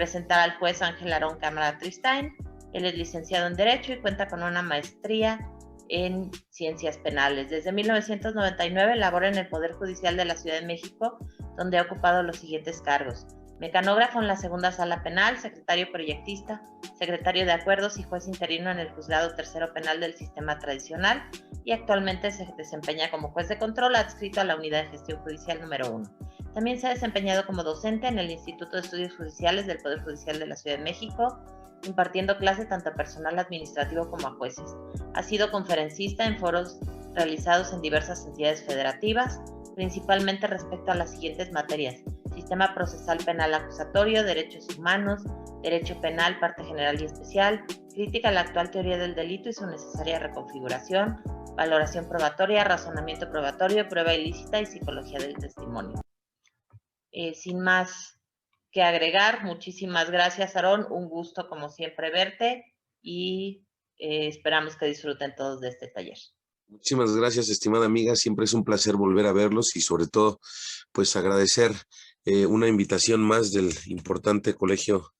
representar al juez Ángel Aarón Cámara Tristain. Él es licenciado en Derecho y cuenta con una maestría en Ciencias Penales. Desde 1999 labora en el Poder Judicial de la Ciudad de México, donde ha ocupado los siguientes cargos: mecanógrafo en la Segunda Sala Penal, secretario proyectista, secretario de Acuerdos y juez interino en el Juzgado Tercero Penal del Sistema Tradicional, y actualmente se desempeña como juez de control adscrito a la Unidad de Gestión Judicial número 1. También se ha desempeñado como docente en el Instituto de Estudios Judiciales del Poder Judicial de la Ciudad de México, impartiendo clases tanto a personal administrativo como a jueces. Ha sido conferencista en foros realizados en diversas entidades federativas, principalmente respecto a las siguientes materias: Sistema Procesal Penal Acusatorio, Derechos Humanos, Derecho Penal, Parte General y Especial, Crítica a la actual teoría del delito y su necesaria reconfiguración, Valoración probatoria, Razonamiento probatorio, Prueba ilícita y Psicología del testimonio. Sin más que agregar, muchísimas gracias, Aarón. Un gusto, como siempre, verte y esperamos que disfruten todos de este taller. Muchísimas gracias, estimada amiga. Siempre es un placer volver a verlos y sobre todo, pues agradecer una invitación más del importante colegio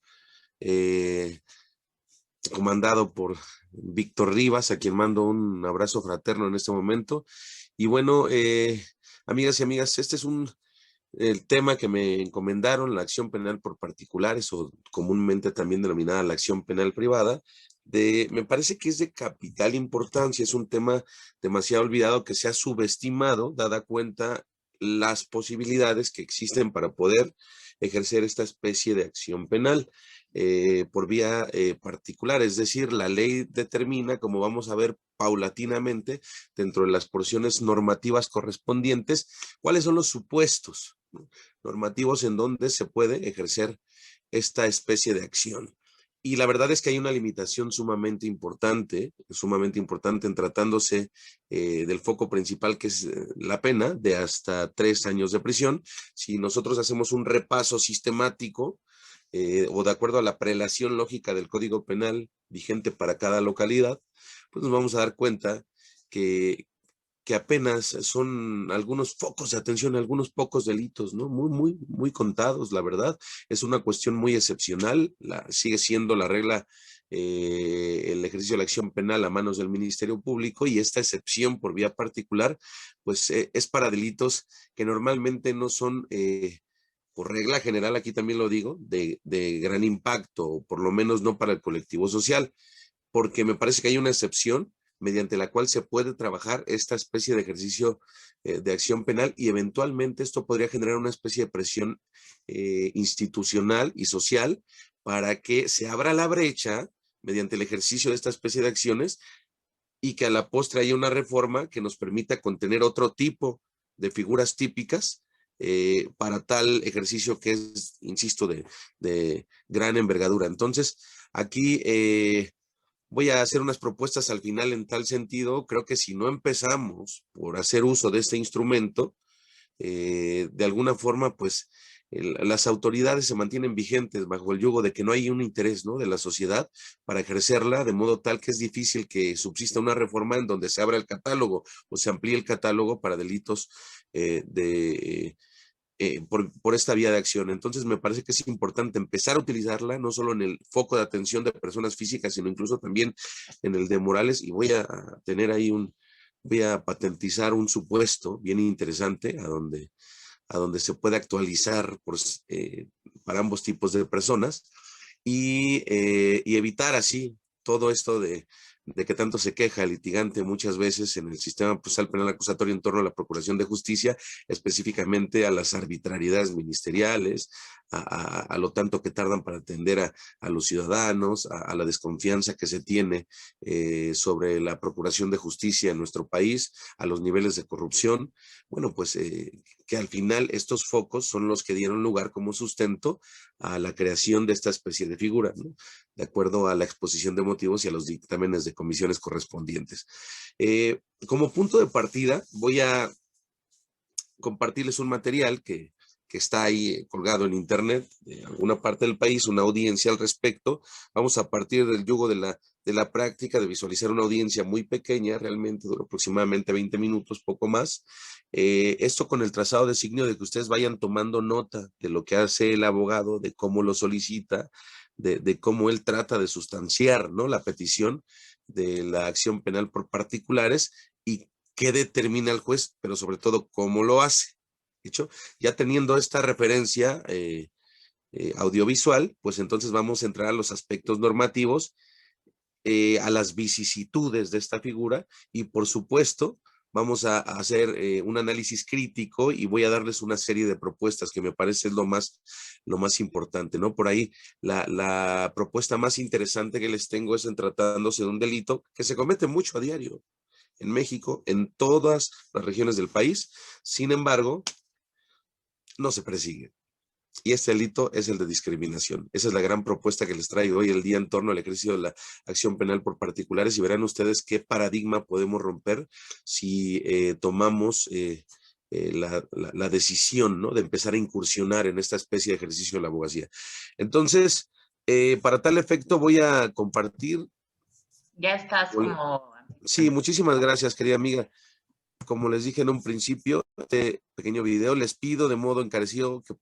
comandado por Víctor Rivas, a quien mando un abrazo fraterno en este momento. Y bueno, amigas y amigas, este es el tema que me encomendaron, la acción penal por particulares, o comúnmente también denominada la acción penal privada. Me parece que es de capital importancia, es un tema demasiado olvidado que se ha subestimado, dada cuenta las posibilidades que existen para poder ejercer esta especie de acción penal por vía particular. Es decir, la ley determina, como vamos a ver paulatinamente, dentro de las porciones normativas correspondientes, cuáles son los supuestos normativos en donde se puede ejercer esta especie de acción. Y la verdad es que hay una limitación sumamente importante en tratándose del foco principal, que es la pena de hasta 3 años de prisión. Si nosotros hacemos un repaso sistemático o de acuerdo a la prelación lógica del Código Penal vigente para cada localidad, pues nos vamos a dar cuenta que apenas son algunos focos de atención, algunos pocos delitos, ¿no? Muy contados, la verdad. Es una cuestión muy excepcional, sigue siendo la regla el ejercicio de la acción penal a manos del Ministerio Público, y esta excepción por vía particular, pues es para delitos que normalmente no son, por regla general, aquí también lo digo, de gran impacto, o por lo menos no para el colectivo social, porque me parece que hay una excepción mediante la cual se puede trabajar esta especie de ejercicio de acción penal, y eventualmente esto podría generar una especie de presión institucional y social para que se abra la brecha mediante el ejercicio de esta especie de acciones, y que a la postre haya una reforma que nos permita contener otro tipo de figuras típicas para tal ejercicio que es, insisto, de gran envergadura. Entonces, aquí voy a hacer unas propuestas al final en tal sentido. Creo que si no empezamos por hacer uso de este instrumento, de alguna forma, pues las autoridades se mantienen vigentes bajo el yugo de que no hay un interés, ¿no?, de la sociedad para ejercerla, de modo tal que es difícil que subsista una reforma en donde se abra el catálogo o se amplíe el catálogo para delitos por esta vía de acción. Entonces me parece que es importante empezar a utilizarla, no solo en el foco de atención de personas físicas, sino incluso también en el de morales, y voy a tener ahí voy a patentizar un supuesto bien interesante a donde se puede actualizar para ambos tipos de personas, y evitar así todo esto de que tanto se queja el litigante muchas veces en el sistema procesal penal acusatorio en torno a la procuración de justicia, específicamente a las arbitrariedades ministeriales, a lo tanto que tardan para atender a los ciudadanos, a la desconfianza que se tiene sobre la procuración de justicia en nuestro país, a los niveles de corrupción. Bueno, pues que al final estos focos son los que dieron lugar como sustento a la creación de esta especie de figura, ¿no?, de acuerdo a la exposición de motivos y a los dictámenes de comisiones correspondientes. Como punto de partida, voy a compartirles un material que está ahí colgado en internet, de alguna parte del país, una audiencia al respecto. Vamos a partir del yugo de la de la práctica de visualizar una audiencia muy pequeña, realmente dura aproximadamente 20 minutos, poco más. Esto con el trazado designio de que ustedes vayan tomando nota de lo que hace el abogado, de cómo lo solicita, de cómo él trata de sustanciar, ¿no?, la petición de la acción penal por particulares y qué determina el juez, pero sobre todo cómo lo hace. ¿Hecho? Ya teniendo esta referencia audiovisual, pues entonces vamos a entrar a los aspectos normativos, a las vicisitudes de esta figura y por supuesto vamos a hacer un análisis crítico y voy a darles una serie de propuestas que me parece lo más importante, ¿no? Por ahí la propuesta más interesante que les tengo es en tratándose de un delito que se comete mucho a diario en México, en todas las regiones del país, sin embargo, no se persigue. Y este delito es el de discriminación. Esa es la gran propuesta que les traigo hoy el día en torno al ejercicio de la acción penal por particulares y verán ustedes qué paradigma podemos romper si tomamos la decisión, ¿no?, de empezar a incursionar en esta especie de ejercicio de la abogacía. Entonces, para tal efecto voy a compartir. Ya estás como... Sí, muchísimas gracias, querida amiga. Como les dije en un principio, este pequeño video les pido de modo encarecido que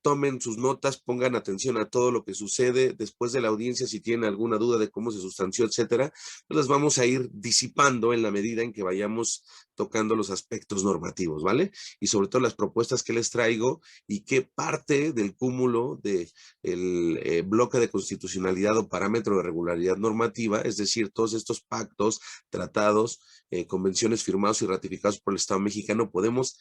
tomen sus notas, pongan atención a todo lo que sucede después de la audiencia. Si tienen alguna duda de cómo se sustanció, etcétera, pues las vamos a ir disipando en la medida en que vayamos tocando los aspectos normativos, ¿vale? Y sobre todo las propuestas que les traigo y qué parte del cúmulo del bloque de constitucionalidad o parámetro de regularidad normativa, es decir, todos estos pactos, tratados, convenciones firmados y ratificados por el Estado mexicano, podemos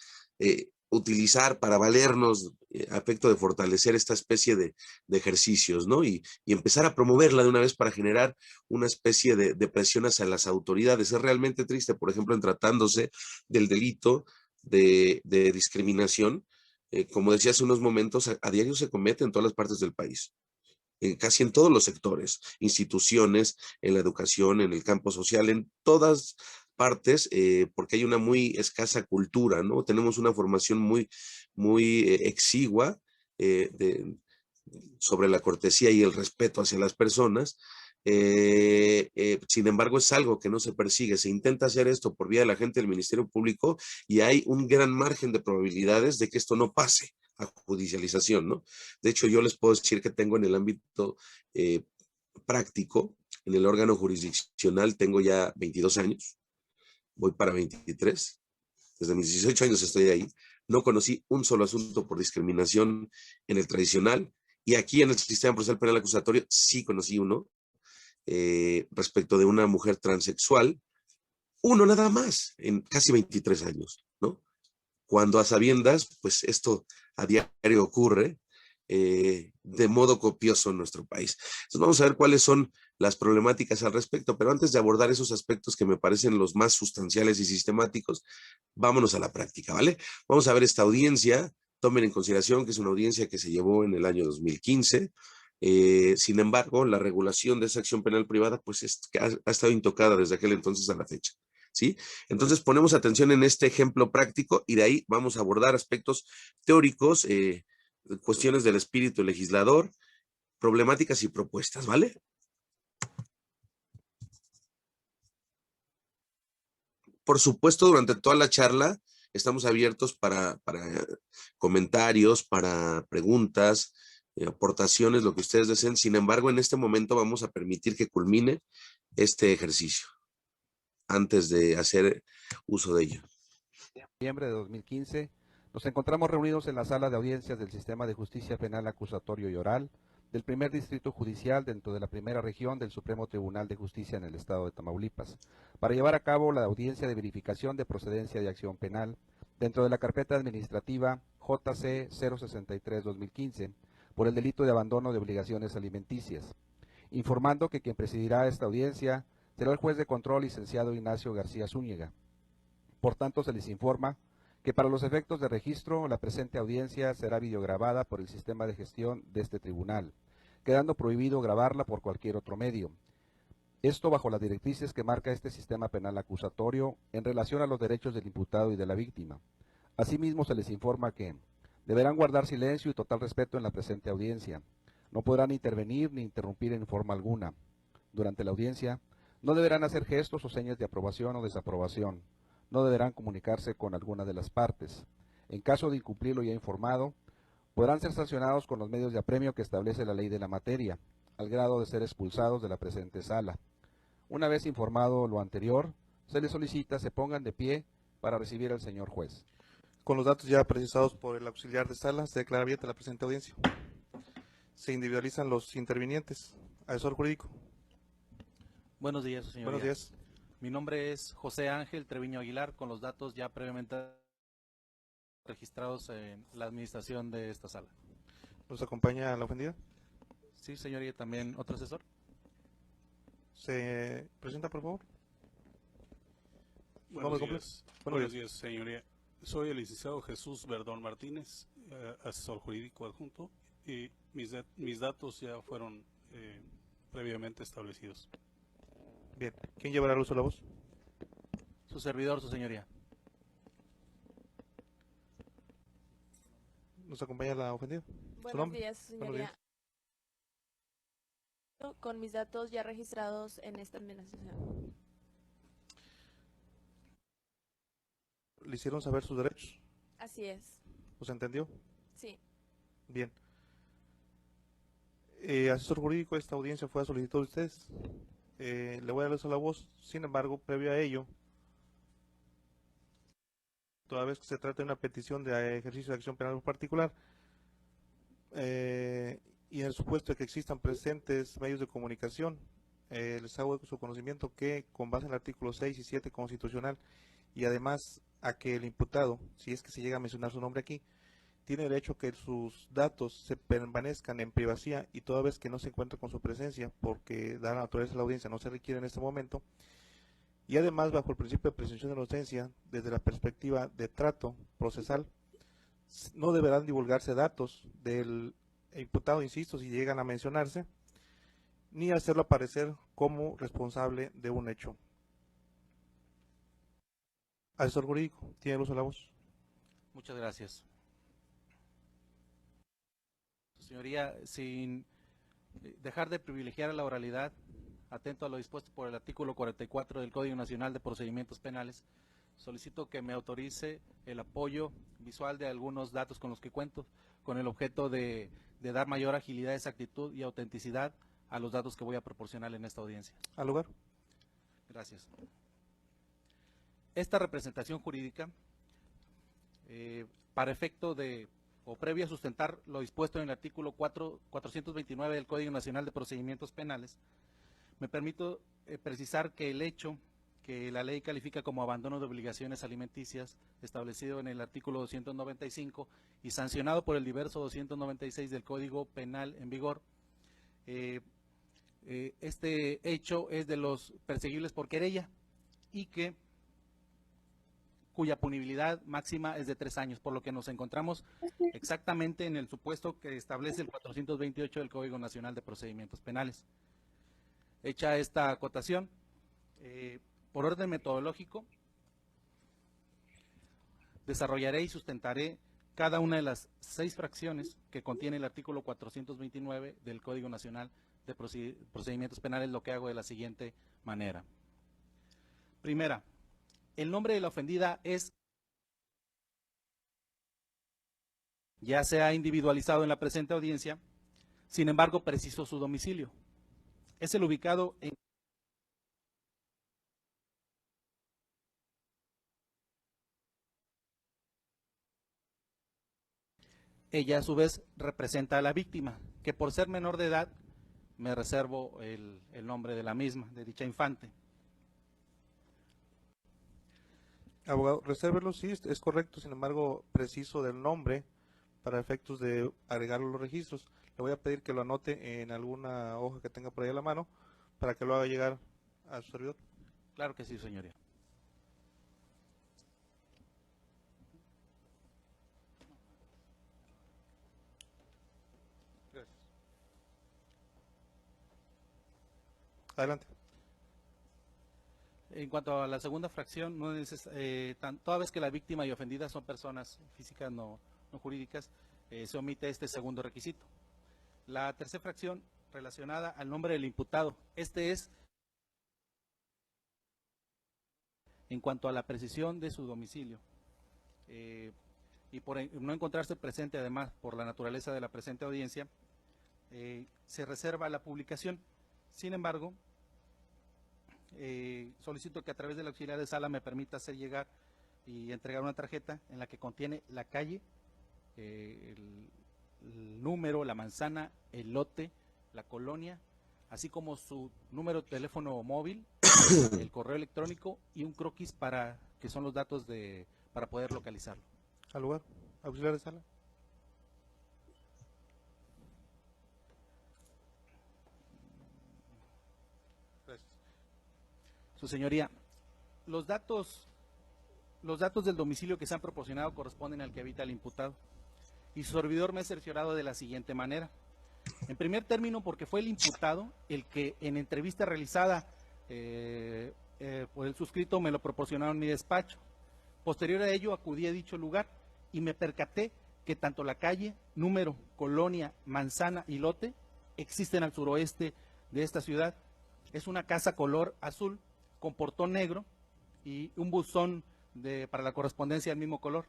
utilizar para valernos a efecto de fortalecer esta especie de ejercicios, ¿no? Y empezar a promoverla de una vez para generar una especie de presión hacia las autoridades. Es realmente triste, por ejemplo, en tratándose del delito de discriminación, como decía hace unos momentos, a diario se comete en todas las partes del país. Casi en todos los sectores, instituciones, en la educación, en el campo social, en todas partes, porque hay una muy escasa cultura, ¿no? Tenemos una formación muy exigua sobre la cortesía y el respeto hacia las personas. Sin embargo, es algo que no se persigue. Se intenta hacer esto por vía de la gente del Ministerio Público y hay un gran margen de probabilidades de que esto no pase a judicialización, ¿no? De hecho, yo les puedo decir que tengo en el ámbito práctico, en el órgano jurisdiccional, tengo ya 22 años, voy para 23, desde mis 18 años estoy ahí, no conocí un solo asunto por discriminación en el tradicional, y aquí en el sistema procesal penal acusatorio sí conocí uno, respecto de una mujer transexual, uno nada más, en casi 23 años, ¿no? Cuando a sabiendas, pues esto a diario ocurre de modo copioso en nuestro país. Entonces vamos a ver cuáles son las problemáticas al respecto, pero antes de abordar esos aspectos que me parecen los más sustanciales y sistemáticos, vámonos a la práctica, ¿vale? Vamos a ver esta audiencia, tomen en consideración que es una audiencia que se llevó en el año 2015, sin embargo, la regulación de esa acción penal privada pues ha estado intocada desde aquel entonces a la fecha. ¿Sí? Entonces ponemos atención en este ejemplo práctico y de ahí vamos a abordar aspectos teóricos, cuestiones del espíritu legislador, problemáticas y propuestas, ¿vale? Por supuesto, durante toda la charla estamos abiertos para comentarios, para preguntas, aportaciones, lo que ustedes deseen. Sin embargo, en este momento vamos a permitir que culmine este ejercicio antes de hacer uso de ello. En noviembre de 2015, nos encontramos reunidos en la sala de audiencias del Sistema de Justicia Penal Acusatorio y Oral del primer distrito judicial dentro de la primera región del Supremo Tribunal de Justicia en el estado de Tamaulipas, para llevar a cabo la audiencia de verificación de procedencia de acción penal dentro de la carpeta administrativa JC 063-2015 por el delito de abandono de obligaciones alimenticias, informando que quien presidirá esta audiencia será el juez de control licenciado Ignacio García Zúñiga. Por tanto, se les informa que para los efectos de registro, la presente audiencia será videograbada por el sistema de gestión de este tribunal, quedando prohibido grabarla por cualquier otro medio. Esto bajo las directrices que marca este sistema penal acusatorio en relación a los derechos del imputado y de la víctima. Asimismo, se les informa que deberán guardar silencio y total respeto en la presente audiencia. No podrán intervenir ni interrumpir en forma alguna. Durante la audiencia, no deberán hacer gestos o señas de aprobación o desaprobación. No deberán comunicarse con alguna de las partes. En caso de incumplir lo ya informado, podrán ser sancionados con los medios de apremio que establece la ley de la materia, al grado de ser expulsados de la presente sala. Una vez informado lo anterior, se les solicita se pongan de pie para recibir al señor juez. Con los datos ya precisados por el auxiliar de sala, se declara abierta la presente audiencia. Se individualizan los intervinientes. Asesor jurídico. Buenos días, señoría. Buenos días. Mi nombre es José Ángel Treviño Aguilar, con los datos ya previamente registrados en la administración de esta sala. ¿Nos acompaña la ofendida? Sí, señoría, también otro asesor. ¿Se presenta, por favor? Buenos días, señoría. Soy el licenciado Jesús Verdón Martínez, asesor jurídico adjunto, y mis datos ya fueron previamente establecidos. Bien. ¿Quién llevará el uso de la voz? Su servidor, su señoría. ¿Nos acompaña la ofendida? Buenos días, señoría. Con mis datos ya registrados en esta administración. ¿Le hicieron saber sus derechos? Así es. ¿Los entendió? Sí. Bien. Asesor jurídico, esta audiencia fue a solicitud de ustedes. Le voy a dar uso a la voz. Sin embargo, previo a ello, toda vez que se trata de una petición de ejercicio de acción penal particular, y en el supuesto de que existan presentes medios de comunicación, les hago su conocimiento que, con base en el artículo 6 y 7 constitucional, y además a que el imputado, si es que se llega a mencionar su nombre aquí, tiene derecho a que sus datos se permanezcan en privacidad, y toda vez que no se encuentra con su presencia, porque da la naturaleza de la audiencia no se requiere en este momento, y además bajo el principio de presunción de inocencia, desde la perspectiva de trato procesal, no deberán divulgarse datos del imputado, insisto, si llegan a mencionarse, ni hacerlo aparecer como responsable de un hecho. Asesor jurídico, tiene el uso de la voz. Muchas gracias. Señoría, sin dejar de privilegiar la oralidad, atento a lo dispuesto por el artículo 44 del Código Nacional de Procedimientos Penales, solicito que me autorice el apoyo visual de algunos datos con los que cuento, con el objeto de dar mayor agilidad, exactitud y autenticidad a los datos que voy a proporcionar en esta audiencia. Al lugar. Gracias. Esta representación jurídica, para efecto de, o previo a sustentar lo dispuesto en el artículo 429 del Código Nacional de Procedimientos Penales, me permito precisar que el hecho que la ley califica como abandono de obligaciones alimenticias, establecido en el artículo 295 y sancionado por el diverso 296 del Código Penal en vigor, este hecho es de los perseguibles por querella y cuya punibilidad máxima es de 3 años, por lo que nos encontramos exactamente en el supuesto que establece el 428 del Código Nacional de Procedimientos Penales. Hecha esta acotación, por orden metodológico, desarrollaré y sustentaré cada una de las 6 fracciones que contiene el artículo 429 del Código Nacional de Procedimientos Penales, lo que hago de la siguiente manera. Primera, el nombre de la ofendida ya se ha individualizado en la presente audiencia, sin embargo preciso su domicilio. Es el ubicado en ella a su vez representa a la víctima, que por ser menor de edad me reservo el nombre de la misma, de dicha infante. Abogado, resérvelo, sí, es correcto, sin embargo, preciso del nombre para efectos de agregarlo a los registros. Le voy a pedir que lo anote en alguna hoja que tenga por ahí a la mano para que lo haga llegar a su servidor. Claro que sí, señoría. Gracias. Adelante. En cuanto a la segunda fracción, toda vez que la víctima y ofendida son personas físicas no jurídicas, se omite este segundo requisito. La tercera fracción relacionada al nombre del imputado. Este es en cuanto a la precisión de su domicilio. Y por no encontrarse presente, además, por la naturaleza de la presente audiencia, se reserva la publicación. Sin embargo, solicito que a través del auxiliar de sala me permita hacer llegar y entregar una tarjeta en la que contiene la calle, el número, la manzana, el lote, la colonia, así como su número de teléfono móvil, el correo electrónico y un croquis que son los datos para poder localizarlo. Al lugar, auxiliar de sala. Gracias. Su señoría, los datos del domicilio que se han proporcionado corresponden al que habita el imputado. Y su servidor me ha cerciorado de la siguiente manera. En primer término, porque fue el imputado el que en entrevista realizada por el suscrito me lo proporcionaron en mi despacho. Posterior a ello acudí a dicho lugar y me percaté que tanto la calle, número, colonia, manzana y lote existen al suroeste de esta ciudad. Es una casa color azul con portón negro y un buzón para la correspondencia del mismo color.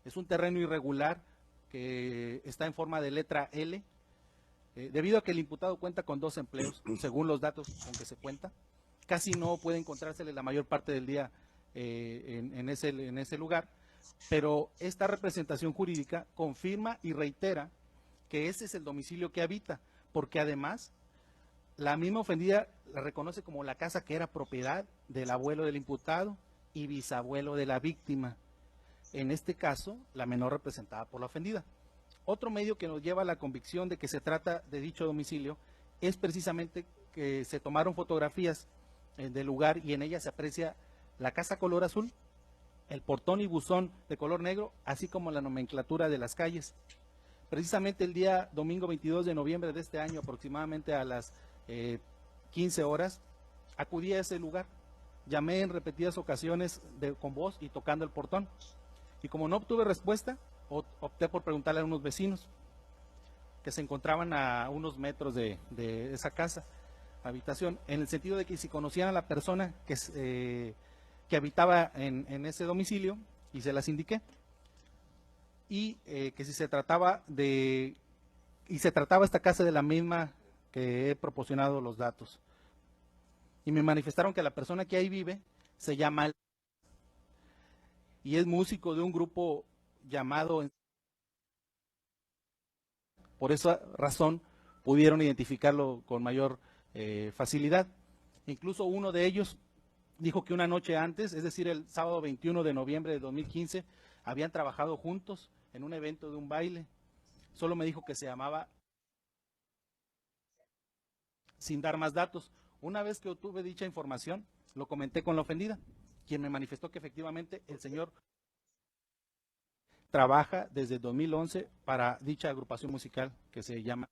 Es un terreno irregular que está en forma de letra L, debido a que el imputado cuenta con 2 empleos, según los datos con que se cuenta. Casi no puede encontrársele la mayor parte del día en ese lugar, pero esta representación jurídica confirma y reitera que ese es el domicilio que habita, porque además la misma ofendida la reconoce como la casa que era propiedad del abuelo del imputado y bisabuelo de la víctima, en este caso la menor representada por la ofendida. Otro medio que nos lleva a la convicción de que se trata de dicho domicilio es precisamente que se tomaron fotografías del lugar y en ellas se aprecia la casa color azul, el portón y buzón de color negro, así como la nomenclatura de las calles. Precisamente el día domingo 22 de noviembre de este año, aproximadamente a las 15 horas, acudí a ese lugar. Llamé en repetidas ocasiones con voz y tocando el portón. Y como no obtuve respuesta, opté por preguntarle a unos vecinos que se encontraban a unos metros de esa casa, habitación, en el sentido de que si conocían a la persona que habitaba en ese domicilio, y se las indiqué. Y que si se trataba esta casa de la misma que he proporcionado los datos. Y me manifestaron que la persona que ahí vive se llama y es músico de un grupo llamado. Por esa razón pudieron identificarlo con mayor facilidad. Incluso uno de ellos dijo que una noche antes, es decir, el sábado 21 de noviembre de 2015, habían trabajado juntos en un evento de un baile. Solo me dijo que se llamaba, sin dar más datos. Una vez que obtuve dicha información, lo comenté con la ofendida, quien me manifestó que efectivamente el señor trabaja desde 2011 para dicha agrupación musical que se llama.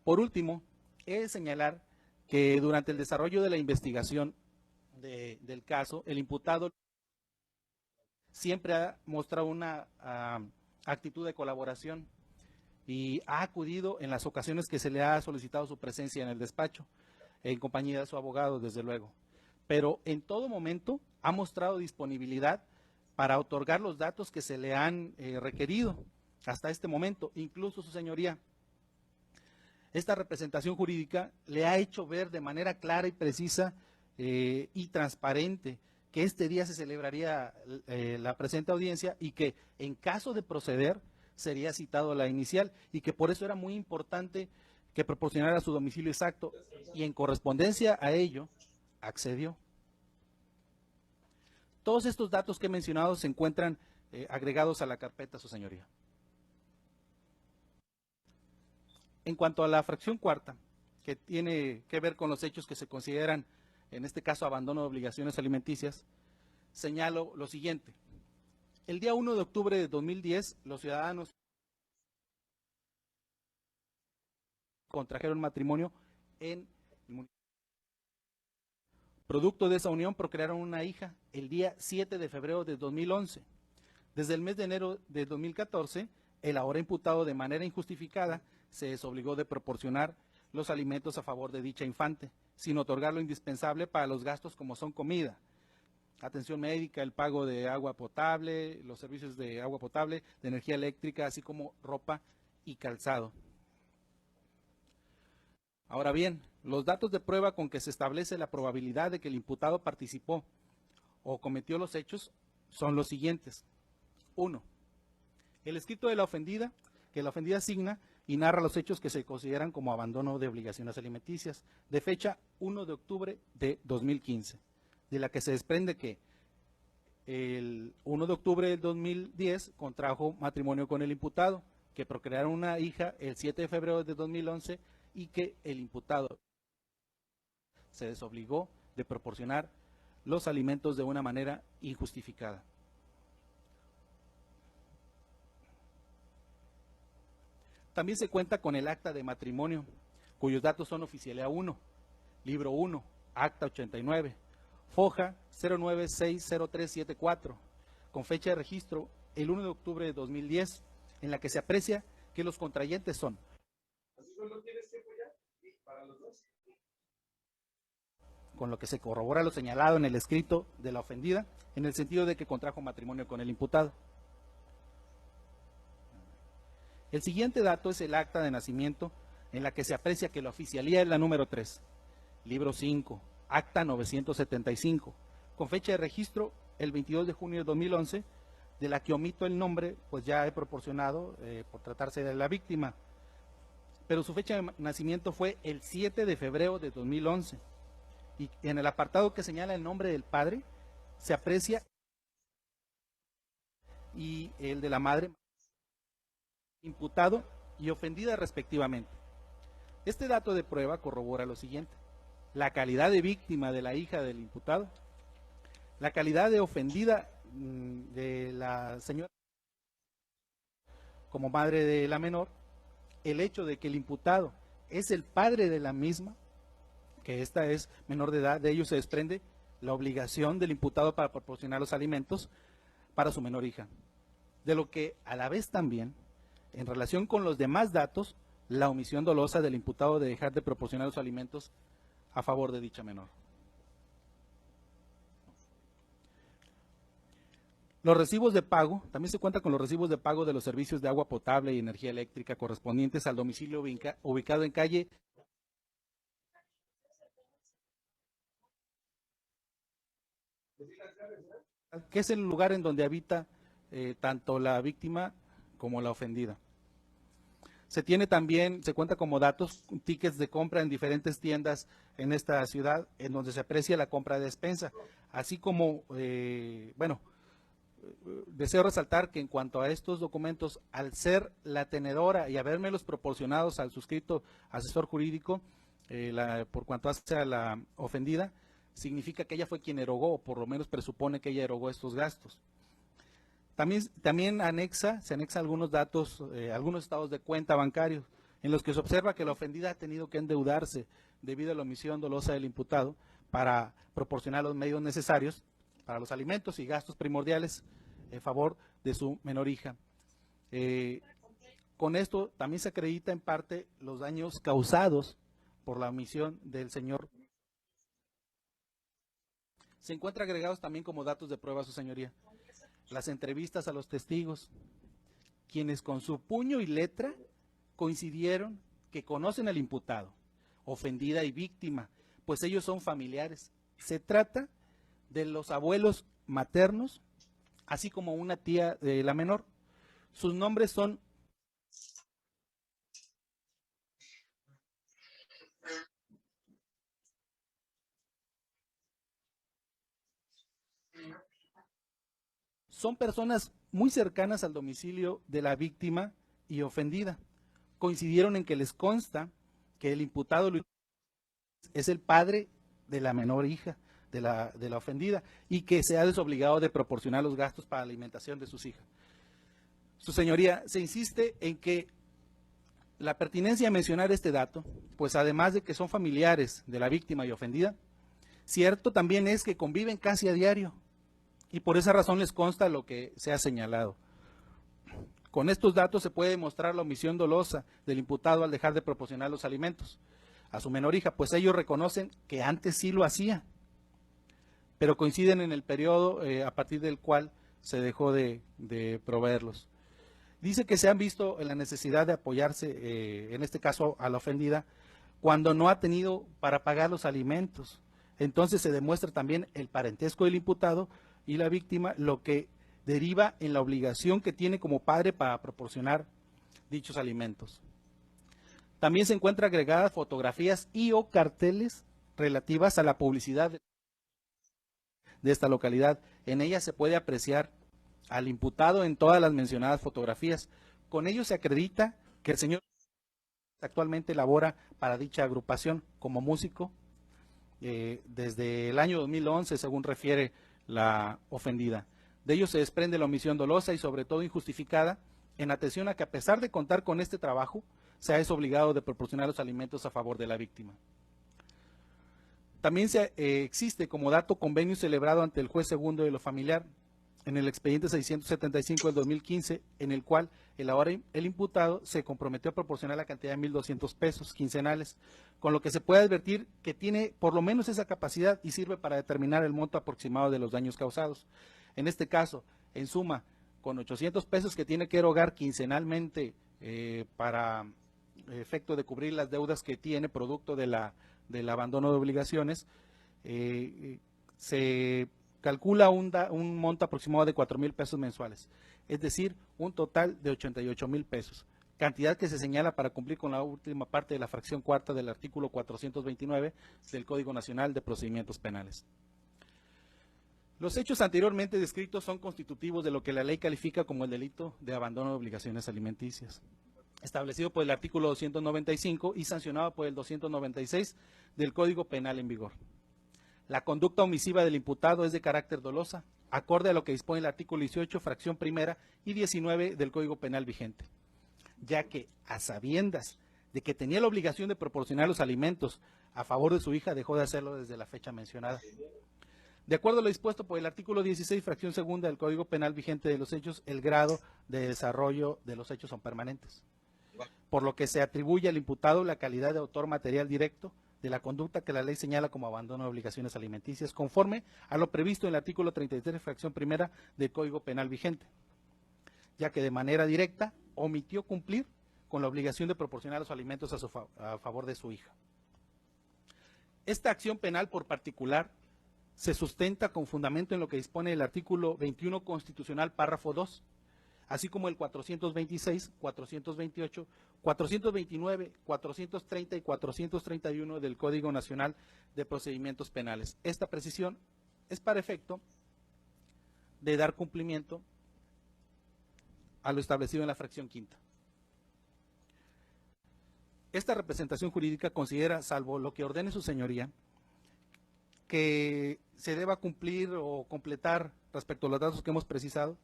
Por último, he de señalar que durante el desarrollo de la investigación del caso, el imputado siempre ha mostrado una actitud de colaboración y ha acudido en las ocasiones que se le ha solicitado su presencia en el despacho, en compañía de su abogado, desde luego. Pero en todo momento ha mostrado disponibilidad para otorgar los datos que se le han requerido hasta este momento. Incluso, su señoría, esta representación jurídica le ha hecho ver de manera clara y precisa y transparente que este día se celebraría la presente audiencia y que en caso de proceder sería citado la inicial y que por eso era muy importante que proporcionara su domicilio exacto y en correspondencia a ello accedió. Todos estos datos que he mencionado se encuentran agregados a la carpeta, su señoría. En cuanto a la fracción cuarta, que tiene que ver con los hechos que se consideran, en este caso, abandono de obligaciones alimenticias, señalo lo siguiente. El día 1 de octubre de 2010, los ciudadanos contrajeron matrimonio en el municipio. Producto de esa unión, procrearon una hija el día 7 de febrero de 2011. Desde el mes de enero de 2014, el ahora imputado de manera injustificada se desobligó de proporcionar los alimentos a favor de dicha infante, sin otorgar lo indispensable para los gastos como son comida, atención médica, el pago de agua potable, los servicios de agua potable, de energía eléctrica, así como ropa y calzado. Ahora bien, los datos de prueba con que se establece la probabilidad de que el imputado participó o cometió los hechos son los siguientes. 1. El escrito de la ofendida, que la ofendida asigna y narra los hechos que se consideran como abandono de obligaciones alimenticias, de fecha 1 de octubre de 2015, de la que se desprende que el 1 de octubre del 2010 contrajo matrimonio con el imputado, que procrearon una hija el 7 de febrero de 2011 y que el imputado se desobligó de proporcionar los alimentos de una manera injustificada. También se cuenta con el acta de matrimonio, cuyos datos son oficialía 1, libro 1, acta 89, foja 0960374, con fecha de registro el 1 de octubre de 2010, en la que se aprecia que los contrayentes son con lo que se corrobora lo señalado en el escrito de la ofendida, en el sentido de que contrajo matrimonio con el imputado. El siguiente dato es el acta de nacimiento, en la que se aprecia que la oficialía es la número 3, libro 5, acta 975, con fecha de registro el 22 de junio de 2011, de la que omito el nombre, pues ya he proporcionado por tratarse de la víctima, pero su fecha de nacimiento fue el 7 de febrero de 2011, y en el apartado que señala el nombre del padre se aprecia y el de la madre, imputado y ofendida respectivamente. Este dato de prueba corrobora lo siguiente: la calidad de víctima de la hija del imputado, la calidad de ofendida de la señora como madre de la menor, el hecho de que el imputado es el padre de la misma, que esta es menor de edad, de ello se desprende la obligación del imputado para proporcionar los alimentos para su menor hija, de lo que a la vez también, en relación con los demás datos, la omisión dolosa del imputado de dejar de proporcionar los alimentos a favor de dicha menor. Los recibos de pago, también se cuenta con los recibos de pago de los servicios de agua potable y energía eléctrica correspondientes al domicilio ubicado en calle que es el lugar en donde habita tanto la víctima como la ofendida. Se cuenta como datos, tickets de compra en diferentes tiendas en esta ciudad, en donde se aprecia la compra de despensa, así como, deseo resaltar que en cuanto a estos documentos, al ser la tenedora y habérmelos proporcionados al suscrito asesor jurídico, por cuanto hace a la ofendida, significa que ella fue quien erogó, o por lo menos presupone que ella erogó estos gastos. También se anexa algunos datos, algunos estados de cuenta bancarios, en los que se observa que la ofendida ha tenido que endeudarse debido a la omisión dolosa del imputado para proporcionar los medios necesarios para los alimentos y gastos primordiales en favor de su menor hija. Con esto también se acredita en parte los daños causados por la omisión del señor. Se encuentra agregados también como datos de prueba, su señoría, las entrevistas a los testigos, quienes con su puño y letra coincidieron que conocen al imputado, ofendida y víctima, pues ellos son familiares. Se trata de los abuelos maternos, así como una tía de la menor. Sus nombres son personas muy cercanas al domicilio de la víctima y ofendida. Coincidieron en que les consta que el imputado es el padre de la menor hija de la ofendida y que se ha desobligado de proporcionar los gastos para la alimentación de sus hijas. Su señoría, se insiste en que la pertinencia de mencionar este dato, pues además de que son familiares de la víctima y ofendida, cierto también es que conviven casi a diario, y por esa razón les consta lo que se ha señalado. Con estos datos se puede demostrar la omisión dolosa del imputado al dejar de proporcionar los alimentos a su menor hija, pues ellos reconocen que antes sí lo hacía, pero coinciden en el periodo a partir del cual se dejó de proveerlos. Dice que se han visto en la necesidad de apoyarse, en este caso a la ofendida, cuando no ha tenido para pagar los alimentos. Entonces se demuestra también el parentesco del imputado y la víctima, lo que deriva en la obligación que tiene como padre para proporcionar dichos alimentos. También se encuentran agregadas fotografías y o carteles relativas a la publicidad de esta localidad. En ellas se puede apreciar al imputado en todas las mencionadas fotografías. Con ello se acredita que el señor actualmente labora para dicha agrupación como músico desde el año 2011, según refiere la ofendida. De ello se desprende la omisión dolosa y sobre todo injustificada, en atención a que a pesar de contar con este trabajo, se es obligado de proporcionar los alimentos a favor de la víctima. También existe como dato convenio celebrado ante el juez segundo de lo familiar en el expediente 675 del 2015, en el cual el imputado se comprometió a proporcionar la cantidad de 1,200 pesos quincenales, con lo que se puede advertir que tiene por lo menos esa capacidad y sirve para determinar el monto aproximado de los daños causados. En este caso, en suma, con 800 pesos que tiene que erogar quincenalmente para efecto de cubrir las deudas que tiene producto del abandono de obligaciones, se calcula un monto aproximado de 4,000 pesos mensuales, es decir, un total de 88,000 pesos, cantidad que se señala para cumplir con la última parte de la fracción cuarta del artículo 429 del Código Nacional de Procedimientos Penales. Los hechos anteriormente descritos son constitutivos de lo que la ley califica como el delito de abandono de obligaciones alimenticias, establecido por el artículo 295 y sancionado por el 296 del Código Penal en vigor. La conducta omisiva del imputado es de carácter dolosa, acorde a lo que dispone el artículo 18, fracción primera y 19 del Código Penal vigente, ya que a sabiendas de que tenía la obligación de proporcionar los alimentos a favor de su hija, dejó de hacerlo desde la fecha mencionada. De acuerdo a lo dispuesto por el artículo 16, fracción segunda del Código Penal vigente de los hechos, el grado de desarrollo de los hechos son permanentes, por lo que se atribuye al imputado la calidad de autor material directo de la conducta que la ley señala como abandono de obligaciones alimenticias, conforme a lo previsto en el artículo 33, fracción primera del Código Penal vigente, ya que de manera directa omitió cumplir con la obligación de proporcionar los alimentos a favor de su hija. Esta acción penal por particular se sustenta con fundamento en lo que dispone el artículo 21 constitucional, párrafo 2, así como el 426, 428, 429, 430 y 431 del Código Nacional de Procedimientos Penales. Esta precisión es para efecto de dar cumplimiento a lo establecido en la fracción quinta. Esta representación jurídica considera, salvo lo que ordene su señoría, que se deba cumplir o completar respecto a los datos que hemos precisado,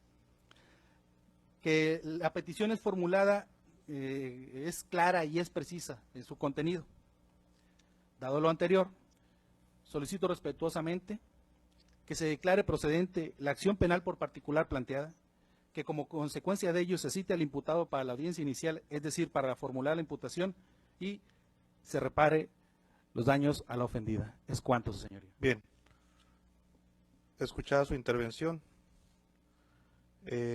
que la petición es formulada, es clara y es precisa en su contenido. Dado lo anterior, solicito respetuosamente que se declare procedente la acción penal por particular planteada, que como consecuencia de ello se cite al imputado para la audiencia inicial, es decir, para formular la imputación, y se repare los daños a la ofendida. Es cuanto, su señoría. Bien. Escuchada su intervención,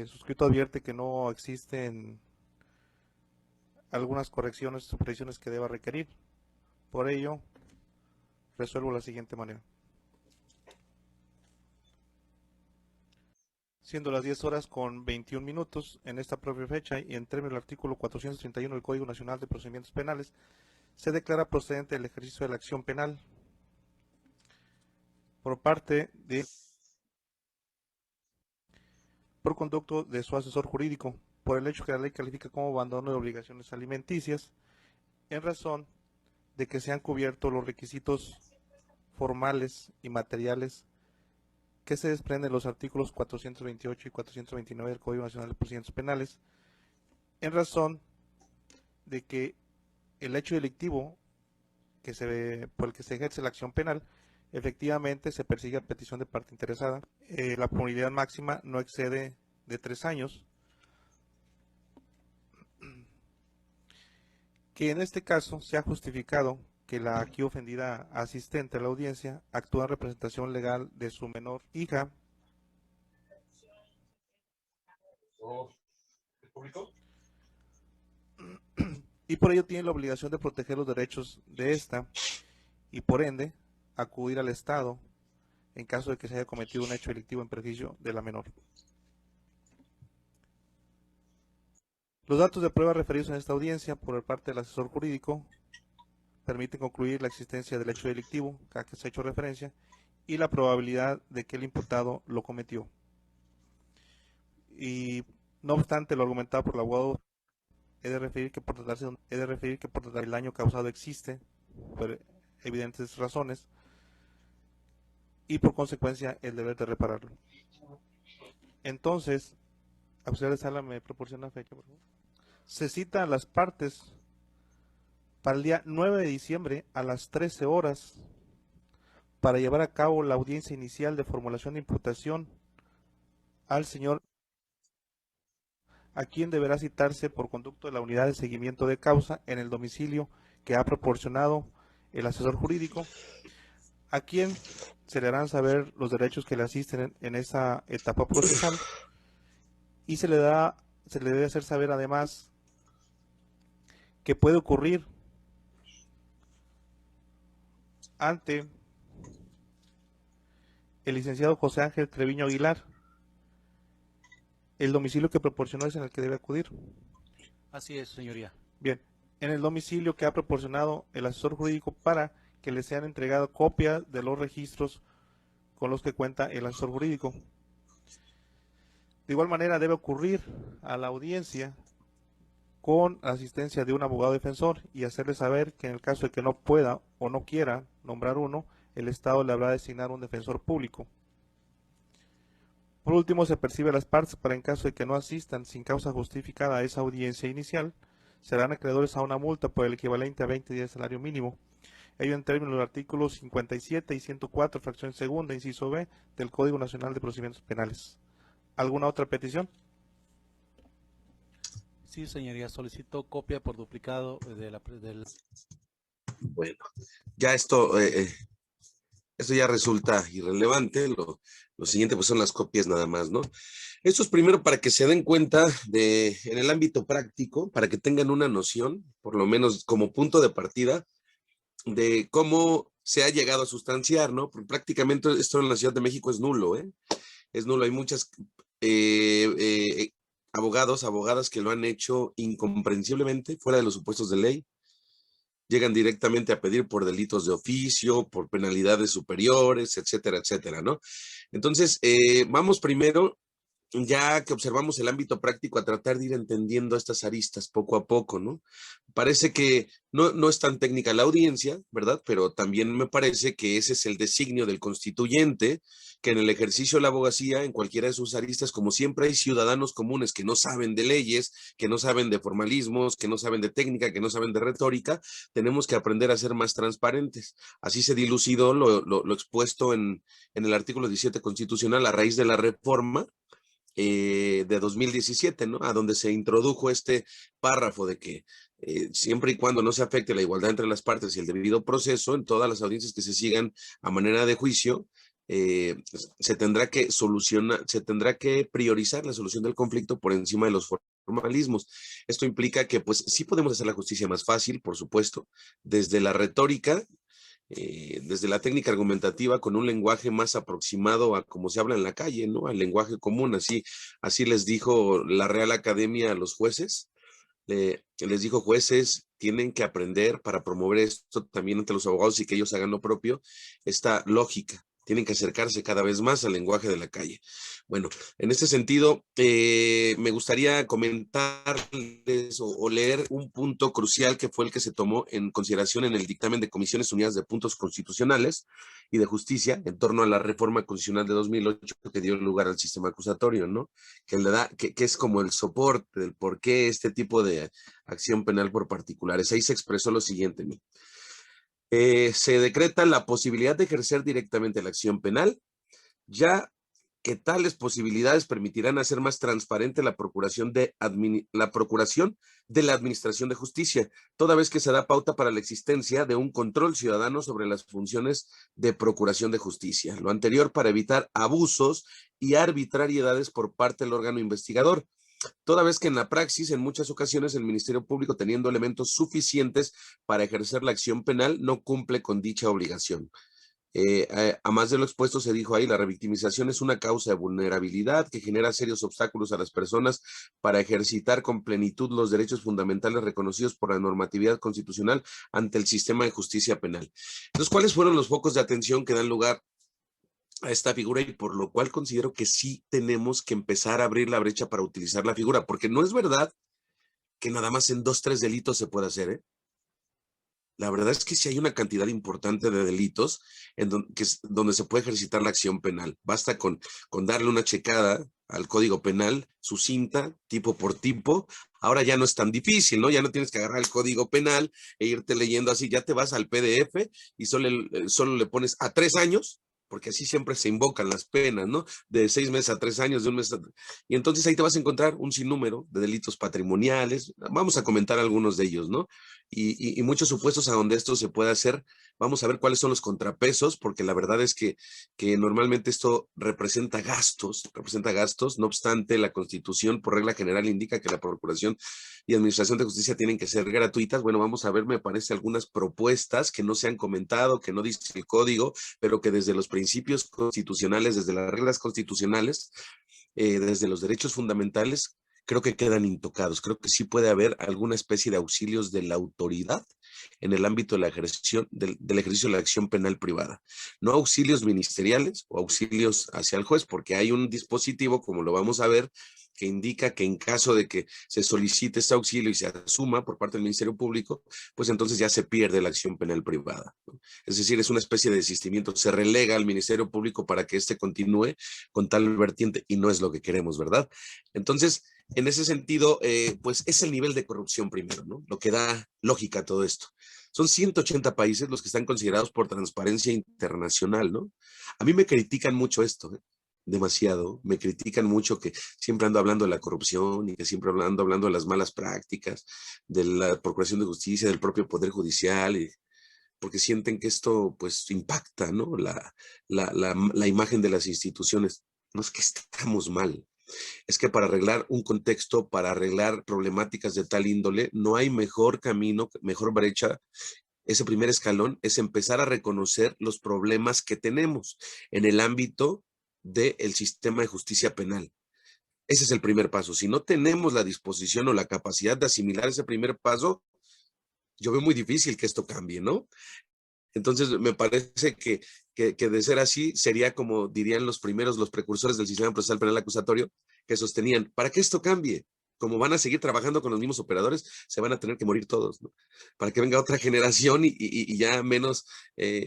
suscrito advierte que no existen algunas correcciones o precisiones que deba requerir. Por ello, resuelvo de la siguiente manera. Siendo las 10:21 en esta propia fecha y en términos del artículo 431 del Código Nacional de Procedimientos Penales, se declara procedente el ejercicio de la acción penal por parte de por conducto de su asesor jurídico, por el hecho que la ley califica como abandono de obligaciones alimenticias, en razón de que se han cubierto los requisitos formales y materiales que se desprenden de los artículos 428 y 429 del Código Nacional de Procedimientos Penales, en razón de que el hecho delictivo por el que se ejerce la acción penal, efectivamente se persigue a petición de parte interesada. La punibilidad máxima no excede de 3 años, que en este caso se ha justificado que la aquí ofendida asistente a la audiencia actúa en representación legal de su menor hija. Y por ello tiene la obligación de proteger los derechos de esta y por ende acudir al Estado en caso de que se haya cometido un hecho delictivo en perjuicio de la menor. Los datos de prueba referidos en esta audiencia por parte del asesor jurídico permiten concluir la existencia del hecho delictivo a que se ha hecho referencia y la probabilidad de que el imputado lo cometió. Y no obstante lo argumentado por el abogado, he de referir que por tratarse del daño causado existe por evidentes razones y por consecuencia el deber de repararlo. Entonces, auxiliar de sala, ¿me proporciona fecha, por favor? Se cita a las partes para el día 9 de diciembre a las 13 horas para llevar a cabo la audiencia inicial de formulación de imputación al señor, a quien deberá citarse por conducto de la unidad de seguimiento de causa en el domicilio que ha proporcionado el asesor jurídico, a quien se le harán saber los derechos que le asisten en esa etapa procesal y se le debe hacer saber además que puede ocurrir ante el licenciado José Ángel Treviño Aguilar. El domicilio que proporcionó es en el que debe acudir. Así es, señoría. Bien, en el domicilio que ha proporcionado el asesor jurídico para que le sean entregadas copias de los registros con los que cuenta el asesor jurídico. De igual manera debe ocurrir a la audiencia con la asistencia de un abogado defensor y hacerle saber que en el caso de que no pueda o no quiera nombrar uno, el Estado le habrá de asignar un defensor público. Por último, se percibe a las partes para en caso de que no asistan sin causa justificada a esa audiencia inicial, serán acreedores a una multa por el equivalente a 20 días de salario mínimo. Ello en términos de los artículos 57 y 104, fracción segunda, inciso B, del Código Nacional de Procedimientos Penales. ¿Alguna otra petición? Sí, señoría, solicito copia por duplicado del... Bueno, ya esto ya resulta irrelevante. Lo siguiente pues son las copias nada más, ¿no? Esto es primero para que se den cuenta en el ámbito práctico, para que tengan una noción, por lo menos como punto de partida, de cómo se ha llegado a sustanciar, ¿no? Porque prácticamente esto en la Ciudad de México es nulo, ¿eh? Es nulo. Hay muchas abogados, abogadas que lo han hecho incomprensiblemente, fuera de los supuestos de ley. Llegan directamente a pedir por delitos de oficio, por penalidades superiores, etcétera, etcétera, ¿no? Entonces, vamos primero, ya que observamos el ámbito práctico, a tratar de ir entendiendo estas aristas poco a poco, ¿no? Parece que no es tan técnica la audiencia, ¿verdad? Pero también me parece que ese es el designio del constituyente, que en el ejercicio de la abogacía, en cualquiera de sus aristas, como siempre hay ciudadanos comunes que no saben de leyes, que no saben de formalismos, que no saben de técnica, que no saben de retórica, tenemos que aprender a ser más transparentes. Así se dilucidó lo expuesto en el artículo 17 constitucional a raíz de la reforma de 2017, ¿no? A donde se introdujo este párrafo de que siempre y cuando no se afecte la igualdad entre las partes y el debido proceso, en todas las audiencias que se sigan a manera de juicio, se tendrá que priorizar la solución del conflicto por encima de los formalismos. Esto implica que pues sí podemos hacer la justicia más fácil, por supuesto, desde la retórica, desde la técnica argumentativa, con un lenguaje más aproximado a como se habla en la calle, ¿no? Al lenguaje común, así les dijo la Real Academia a los jueces. Les dijo: jueces, tienen que aprender para promover esto también ante los abogados y que ellos hagan lo propio, esta lógica. Tienen que acercarse cada vez más al lenguaje de la calle. Bueno, en este sentido, me gustaría comentarles o leer un punto crucial que fue el que se tomó en consideración en el dictamen de Comisiones Unidas de Puntos Constitucionales y de Justicia en torno a la reforma constitucional de 2008 que dio lugar al sistema acusatorio, ¿no? Que es como el soporte del por qué este tipo de acción penal por particulares. Ahí se expresó lo siguiente: se decreta la posibilidad de ejercer directamente la acción penal, ya que tales posibilidades permitirán hacer más transparente la procuración de la Administración de Justicia, toda vez que se da pauta para la existencia de un control ciudadano sobre las funciones de procuración de justicia. Lo anterior para evitar abusos y arbitrariedades por parte del órgano investigador, toda vez que en la praxis, en muchas ocasiones, el Ministerio Público, teniendo elementos suficientes para ejercer la acción penal, no cumple con dicha obligación. A más de lo expuesto, se dijo ahí, la revictimización es una causa de vulnerabilidad que genera serios obstáculos a las personas para ejercitar con plenitud los derechos fundamentales reconocidos por la normatividad constitucional ante el sistema de justicia penal. Entonces, ¿cuáles fueron los focos de atención que dan lugar a esta figura? Y por lo cual considero que sí tenemos que empezar a abrir la brecha para utilizar la figura, porque no es verdad que nada más en 2, 3 delitos se pueda hacer, ¿eh? La verdad es que sí hay una cantidad importante de delitos donde se puede ejercitar la acción penal. Basta con darle una checada al Código Penal, sucinta, tipo por tipo. Ahora ya no es tan difícil, ¿no? Ya no tienes que agarrar el Código Penal e irte leyendo así. Ya te vas al PDF y solo le pones a 3 años, porque así siempre se invocan las penas, ¿no? De 6 meses a 3 años, de 1 mes a... Y entonces ahí te vas a encontrar un sinnúmero de delitos patrimoniales. Vamos a comentar algunos de ellos, ¿no? Y muchos supuestos a donde esto se puede hacer. Vamos a ver cuáles son los contrapesos, porque la verdad es que normalmente esto representa gastos, no obstante, la Constitución por regla general indica que la Procuración y Administración de Justicia tienen que ser gratuitas. Bueno, vamos a ver, me parece, algunas propuestas que no se han comentado, que no dice el código, pero que desde los principios constitucionales, desde las reglas constitucionales, desde los derechos fundamentales, creo que quedan intocados. Creo que sí puede haber alguna especie de auxilios de la autoridad en el ámbito de la ejercicio de la acción penal privada. No auxilios ministeriales o auxilios hacia el juez, porque hay un dispositivo, como lo vamos a ver, que indica que en caso de que se solicite este auxilio y se asuma por parte del Ministerio Público, pues entonces ya se pierde la acción penal privada, ¿no? Es decir, es una especie de desistimiento, se relega al Ministerio Público para que éste continúe con tal vertiente y no es lo que queremos, ¿verdad? Entonces, en ese sentido, pues es el nivel de corrupción primero, ¿no? Lo que da lógica a todo esto. Son 180 países los que están considerados por Transparencia Internacional, ¿no? A mí me critican mucho esto, ¿eh? Demasiado. Me critican mucho que siempre ando hablando de la corrupción y que siempre ando hablando de las malas prácticas, de la Procuración de Justicia, del propio Poder Judicial, porque sienten que esto pues impacta, ¿no? La imagen de las instituciones. No es que estamos mal. Es que para arreglar un contexto, para arreglar problemáticas de tal índole, no hay mejor camino, mejor brecha. Ese primer escalón es empezar a reconocer los problemas que tenemos en el ámbito del sistema de justicia penal. Ese es el primer paso. Si no tenemos la disposición o la capacidad de asimilar ese primer paso, yo veo muy difícil que esto cambie, ¿no? Entonces, me parece que de ser así, sería como dirían los precursores del sistema procesal penal acusatorio, que sostenían, para que esto cambie, como van a seguir trabajando con los mismos operadores, se van a tener que morir todos, ¿no? Para que venga otra generación y ya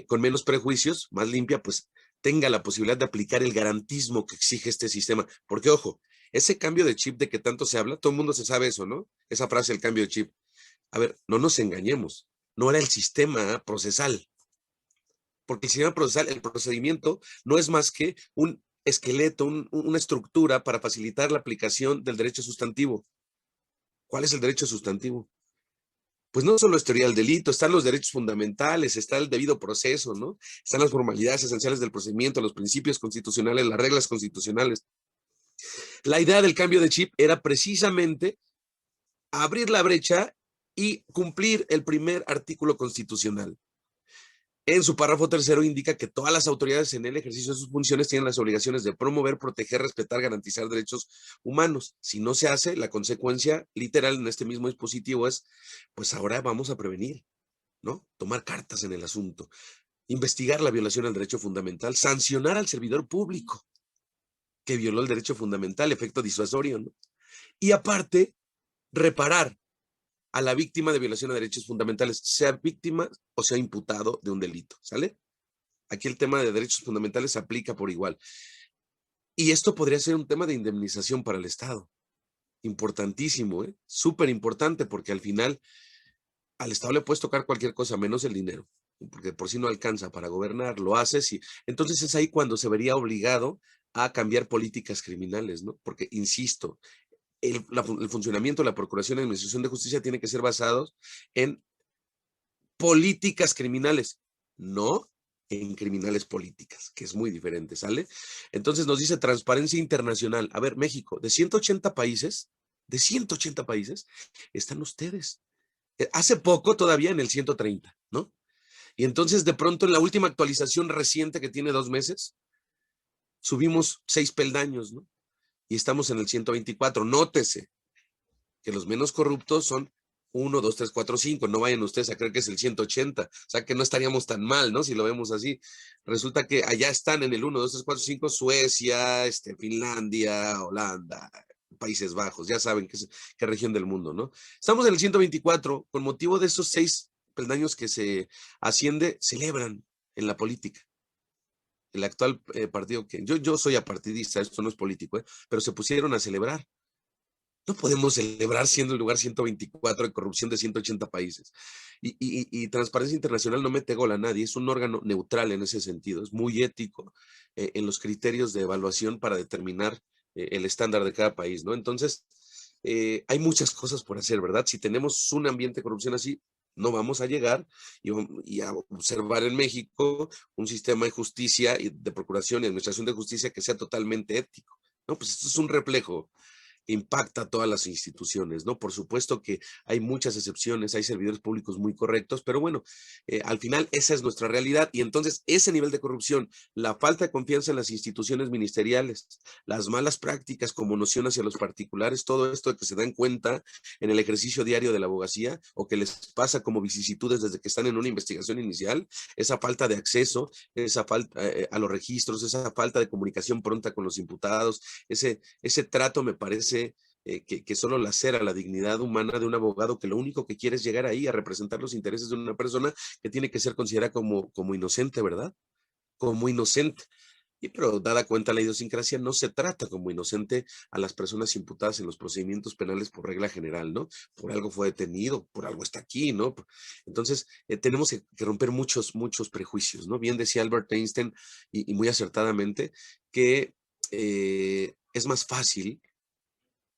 con menos prejuicios, más limpia, pues tenga la posibilidad de aplicar el garantismo que exige este sistema. Porque, ojo, ese cambio de chip de que tanto se habla, todo el mundo se sabe eso, ¿no? Esa frase, el cambio de chip. A ver, no nos engañemos, no era el sistema procesal. Porque el sistema procesal, el procedimiento, no es más que un esqueleto, una estructura para facilitar la aplicación del derecho sustantivo. ¿Cuál es el derecho sustantivo? Pues no solo es teoría del delito, están los derechos fundamentales, está el debido proceso, ¿no? Están las formalidades esenciales del procedimiento, los principios constitucionales, las reglas constitucionales. La idea del cambio de chip era precisamente abrir la brecha y cumplir el primer artículo constitucional. En su párrafo 3 indica que todas las autoridades en el ejercicio de sus funciones tienen las obligaciones de promover, proteger, respetar, garantizar derechos humanos. Si no se hace, la consecuencia literal en este mismo dispositivo es, pues ahora vamos a prevenir, ¿no? Tomar cartas en el asunto, investigar la violación al derecho fundamental, sancionar al servidor público que violó el derecho fundamental, efecto disuasorio, ¿no? Y aparte, reparar a la víctima de violación a derechos fundamentales, sea víctima o sea imputado de un delito, ¿sale? Aquí el tema de derechos fundamentales se aplica por igual. Y esto podría ser un tema de indemnización para el Estado. Importantísimo, ¿eh? Súper importante, porque al final al Estado le puedes tocar cualquier cosa menos el dinero, porque por si no alcanza para gobernar, lo haces y entonces es ahí cuando se vería obligado a cambiar políticas criminales, ¿no? Porque, insisto, el funcionamiento de la Procuración y Administración de Justicia tiene que ser basado en políticas criminales, no en criminales políticas, que es muy diferente, ¿sale? Entonces nos dice Transparencia Internacional. A ver, México, de 180 países, están ustedes. Hace poco todavía en el 130, ¿no? Y entonces de pronto en la última actualización reciente que tiene 2 meses, subimos 6 peldaños, ¿no? Y estamos en el 124. Nótese que los menos corruptos son 1, 2, 3, 4, 5. No vayan ustedes a creer que es el 180. O sea que no estaríamos tan mal, ¿no? Si lo vemos así. Resulta que allá están en el 1, 2, 3, 4, 5 Suecia, Finlandia, Holanda, Países Bajos. Ya saben qué región del mundo, ¿no? Estamos en el 124. Con motivo de esos 6 peldaños que se asciende, celebran en la política. El actual partido que yo soy apartidista, esto no es político, pero se pusieron a celebrar. No podemos celebrar siendo el lugar 124 de corrupción de 180 países. Y Transparencia Internacional no mete gol a nadie, es un órgano neutral en ese sentido, es muy ético en los criterios de evaluación para determinar el estándar de cada país, ¿no? Entonces, hay muchas cosas por hacer, ¿verdad? Si tenemos un ambiente de corrupción así, no vamos a llegar y a observar en México un sistema de justicia y de procuración y administración de justicia que sea totalmente ético, ¿no? Pues esto es un reflejo, impacta a todas las instituciones, ¿no? Por supuesto que hay muchas excepciones, hay servidores públicos muy correctos, pero bueno, al final esa es nuestra realidad y entonces ese nivel de corrupción, la falta de confianza en las instituciones ministeriales, las malas prácticas como noción hacia los particulares, todo esto de que se dan cuenta en el ejercicio diario de la abogacía o que les pasa como vicisitudes desde que están en una investigación inicial, esa falta de acceso, esa falta a los registros, esa falta de comunicación pronta con los imputados, ese trato me parece que solo lacera la dignidad humana de un abogado que lo único que quiere es llegar ahí a representar los intereses de una persona que tiene que ser considerada como inocente, ¿verdad? Como inocente. Pero dada cuenta la idiosincrasia, no se trata como inocente a las personas imputadas en los procedimientos penales por regla general, ¿no? Por algo fue detenido, por algo está aquí, ¿no? Entonces, tenemos que romper muchos prejuicios, ¿no? Bien decía Albert Einstein, y muy acertadamente, que es más fácil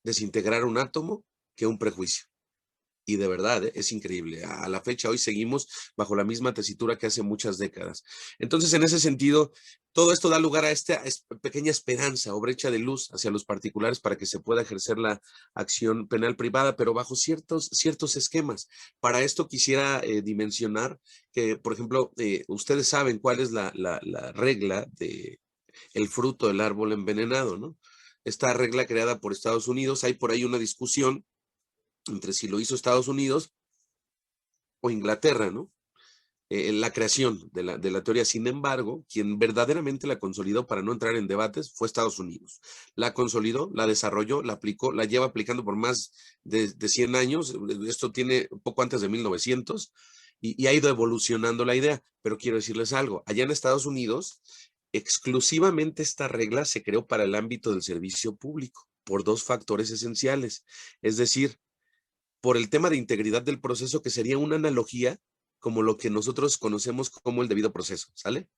desintegrar un átomo que un prejuicio. Y de verdad, es increíble. A la fecha hoy seguimos bajo la misma tesitura que hace muchas décadas. Entonces, en ese sentido, todo esto da lugar a esta pequeña esperanza o brecha de luz hacia los particulares para que se pueda ejercer la acción penal privada, pero bajo ciertos esquemas. Para esto quisiera dimensionar que, por ejemplo, ustedes saben cuál es la regla de el fruto del árbol envenenado, ¿no? Esta regla creada por Estados Unidos, hay por ahí una discusión entre si lo hizo Estados Unidos o Inglaterra, ¿no? La creación de la teoría. Sin embargo, quien verdaderamente la consolidó, para no entrar en debates, fue Estados Unidos. La consolidó, la desarrolló, la aplicó, la lleva aplicando por más de 100 años. Esto tiene poco antes de 1900 y ha ido evolucionando la idea. Pero quiero decirles algo, allá en Estados Unidos, exclusivamente esta regla se creó para el ámbito del servicio público por 2 factores esenciales. Es decir, por el tema de integridad del proceso, que sería una analogía como lo que nosotros conocemos como el debido proceso, ¿sale?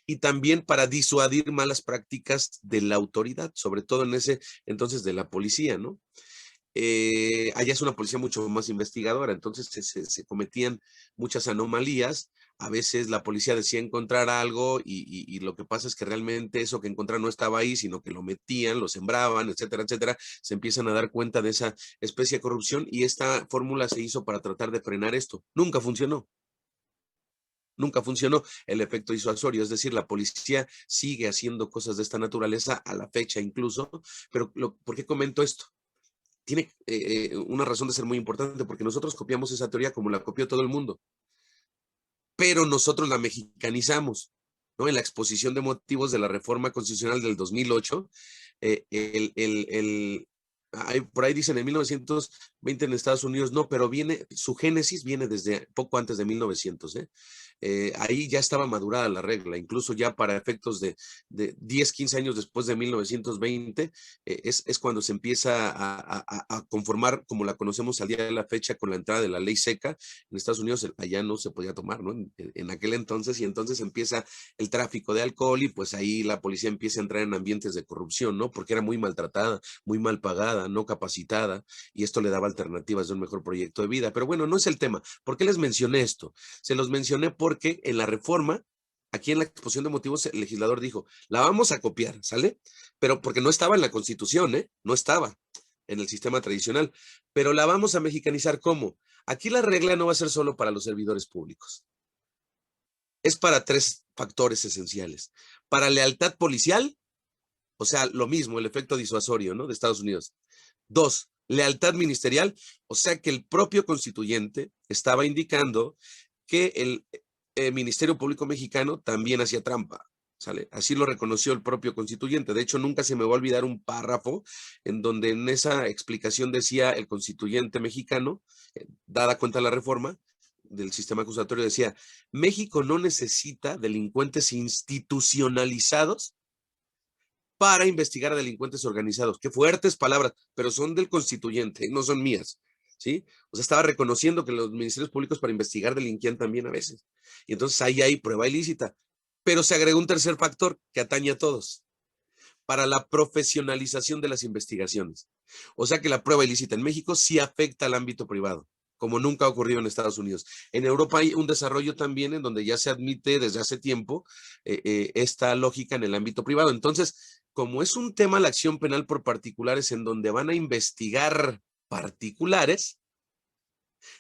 Y también para disuadir malas prácticas de la autoridad, sobre todo en ese entonces de la policía, ¿no? Allá es una policía mucho más investigadora, entonces se cometían muchas anomalías. A veces la policía decía encontrar algo y lo que pasa es que realmente eso que encontraron no estaba ahí, sino que lo metían, lo sembraban, etcétera, etcétera. Se empiezan a dar cuenta de esa especie de corrupción y esta fórmula se hizo para tratar de frenar esto. Nunca funcionó. Nunca funcionó el efecto disuasorio, es decir, la policía sigue haciendo cosas de esta naturaleza a la fecha incluso, pero ¿por qué comento esto? Tiene una razón de ser muy importante, porque nosotros copiamos esa teoría como la copió todo el mundo, pero nosotros la mexicanizamos, ¿no? En la exposición de motivos de la reforma constitucional del 2008, por ahí dicen en 1920 en Estados Unidos, no, pero su génesis viene desde poco antes de 1900, ¿eh? Ahí ya estaba madurada la regla, incluso ya para efectos de 10, 15 años después de 1920, es cuando se empieza a conformar como la conocemos al día de la fecha con la entrada de la ley seca. En Estados Unidos allá no se podía tomar, ¿no? En aquel entonces, y entonces empieza el tráfico de alcohol y pues ahí la policía empieza a entrar en ambientes de corrupción, ¿no? Porque era muy maltratada, muy mal pagada, no capacitada, y esto le daba alternativas de un mejor proyecto de vida. Pero bueno, no es el tema. ¿Por qué les mencioné esto? Se los mencioné porque en la reforma, aquí en la exposición de motivos, el legislador dijo, la vamos a copiar, ¿sale? Pero porque no estaba en la Constitución, ¿eh? No estaba en el sistema tradicional, pero la vamos a mexicanizar. ¿Cómo? Aquí la regla no va a ser solo para los servidores públicos. Es para 3 factores esenciales. Para lealtad policial, o sea, lo mismo, el efecto disuasorio, ¿no? De Estados Unidos. 2, lealtad ministerial, o sea que el propio constituyente estaba indicando que el Ministerio Público Mexicano también hacía trampa, ¿sale? Así lo reconoció el propio constituyente. De hecho, nunca se me va a olvidar un párrafo en donde en esa explicación decía el constituyente mexicano, dada cuenta la reforma del sistema acusatorio, decía, México no necesita delincuentes institucionalizados para investigar a delincuentes organizados. Qué fuertes palabras, pero son del constituyente, no son mías, ¿sí? O sea, estaba reconociendo que los ministerios públicos para investigar delinquían también a veces. Y entonces ahí hay prueba ilícita. Pero se agregó un tercer factor que atañe a todos, para la profesionalización de las investigaciones. O sea que la prueba ilícita en México sí afecta al ámbito privado, como nunca ha ocurrido en Estados Unidos. En Europa hay un desarrollo también en donde ya se admite desde hace tiempo esta lógica en el ámbito privado. Entonces, como es un tema la acción penal por particulares en donde van a investigar particulares,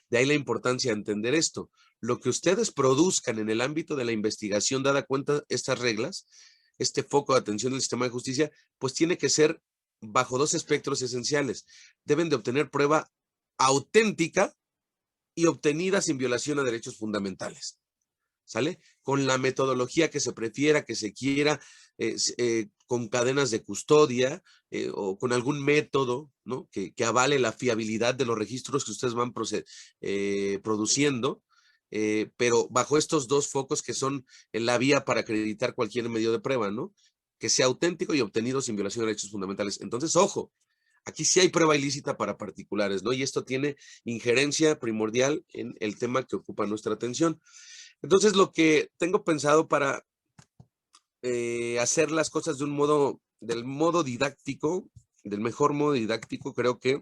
de ahí la importancia de entender esto. Lo que ustedes produzcan en el ámbito de la investigación, dada cuenta estas reglas, este foco de atención del sistema de justicia, pues tiene que ser bajo 2 espectros esenciales. Deben de obtener prueba auténtica y obtenida sin violación a derechos fundamentales. ¿Sale? Con la metodología que se prefiera, que se quiera, con cadenas de custodia o con algún método, ¿no? que avale la fiabilidad de los registros que ustedes van produciendo, pero bajo estos 2 focos que son la vía para acreditar cualquier medio de prueba, ¿no? Que sea auténtico y obtenido sin violación de derechos fundamentales. Entonces, ojo, aquí sí hay prueba ilícita para particulares, ¿no? Y esto tiene injerencia primordial en el tema que ocupa nuestra atención. Entonces, lo que tengo pensado para hacer las cosas del modo didáctico, del mejor modo didáctico, creo que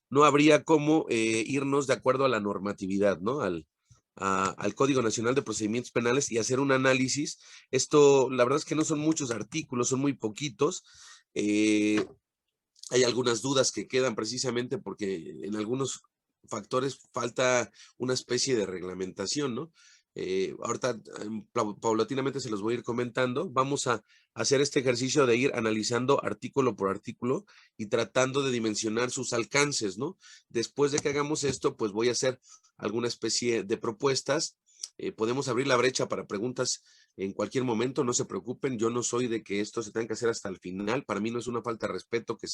no habría cómo irnos de acuerdo a la normatividad, ¿no? Al Código Nacional de Procedimientos Penales y hacer un análisis. Esto, la verdad es que no son muchos artículos, son muy poquitos. Hay algunas dudas que quedan precisamente porque en algunos factores falta una especie de reglamentación, ¿no? Ahorita paulatinamente se los voy a ir comentando. Vamos a hacer este ejercicio de ir analizando artículo por artículo y tratando de dimensionar sus alcances, ¿no? Después de que hagamos esto, pues voy a hacer alguna especie de propuestas. Podemos abrir la brecha para preguntas en cualquier momento, no se preocupen, yo no soy de que esto se tenga que hacer hasta el final, para mí no es una falta de respeto que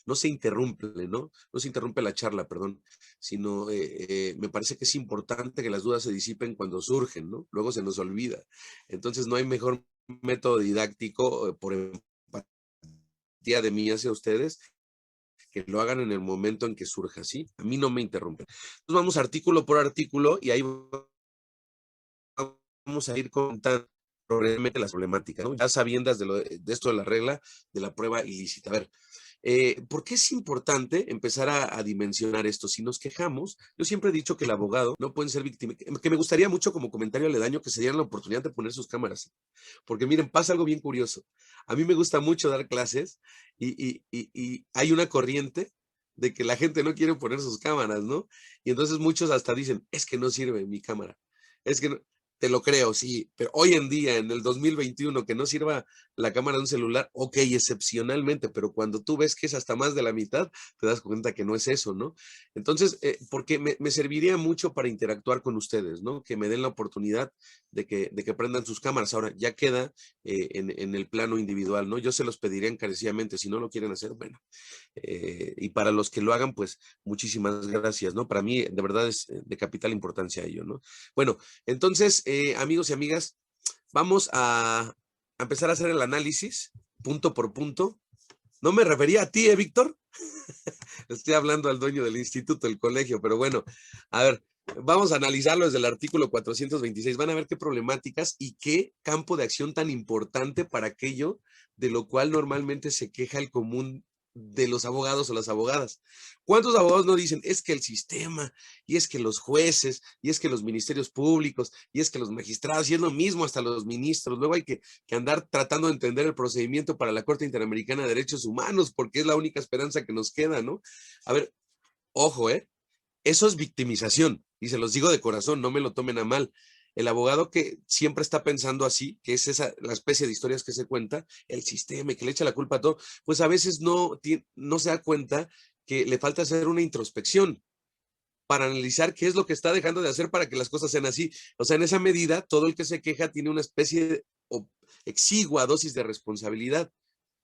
no se interrumpe, ¿no? No se interrumpe la charla, perdón, sino me parece que es importante que las dudas se disipen cuando surgen, ¿no? Luego se nos olvida. Entonces no hay mejor método didáctico por empatía de mí hacia ustedes que lo hagan en el momento en que surja, ¿sí? A mí no me interrumpen. Entonces vamos artículo por artículo y ahí vamos a ir contando probablemente las problemáticas, ¿no? Ya sabiendas de esto de la regla de la prueba ilícita. A ver, ¿por qué es importante empezar a dimensionar esto? Si nos quejamos, yo siempre he dicho que el abogado no puede ser víctima, que me gustaría mucho como comentario aledaño que se dieran la oportunidad de poner sus cámaras, porque miren, pasa algo bien curioso. A mí me gusta mucho dar clases y hay una corriente de que la gente no quiere poner sus cámaras, ¿no? Y entonces muchos hasta dicen, es que no sirve mi cámara, es que no. te lo creo, sí, pero hoy en día, en el 2021, que no sirva la cámara de un celular, ok, excepcionalmente, pero cuando tú ves que es hasta más de la mitad, te das cuenta que no es eso, ¿no? Entonces, porque me serviría mucho para interactuar con ustedes, ¿no? Que me den la oportunidad de que prendan sus cámaras. Ahora, ya queda en el plano individual, ¿no? Yo se los pediré encarecidamente, si no lo quieren hacer, bueno. Y para los que lo hagan, pues muchísimas gracias, ¿no? Para mí, de verdad, es de capital importancia ello, ¿no? Bueno, entonces, amigos y amigas, vamos a empezar a hacer el análisis punto por punto. No me refería a ti, Víctor. Estoy hablando al dueño del instituto, del colegio, pero bueno, a ver, vamos a analizarlo desde el artículo 426. Van a ver qué problemáticas y qué campo de acción tan importante para aquello de lo cual normalmente se queja el común de los abogados o las abogadas. ¿Cuántos abogados no dicen, es que el sistema, y es que los jueces, y es que los ministerios públicos, y es que los magistrados, y es lo mismo hasta los ministros? Luego hay que andar tratando de entender el procedimiento para la Corte Interamericana de Derechos Humanos, porque es la única esperanza que nos queda, ¿no? A ver, ojo, eso es victimización, y se los digo de corazón, no me lo tomen a mal. El abogado que siempre está pensando así, que es esa la especie de historias que se cuenta, el sistema y que le echa la culpa a todo, pues a veces no se da cuenta que le falta hacer una introspección para analizar qué es lo que está dejando de hacer para que las cosas sean así. O sea, en esa medida, todo el que se queja tiene una especie de exigua dosis de responsabilidad.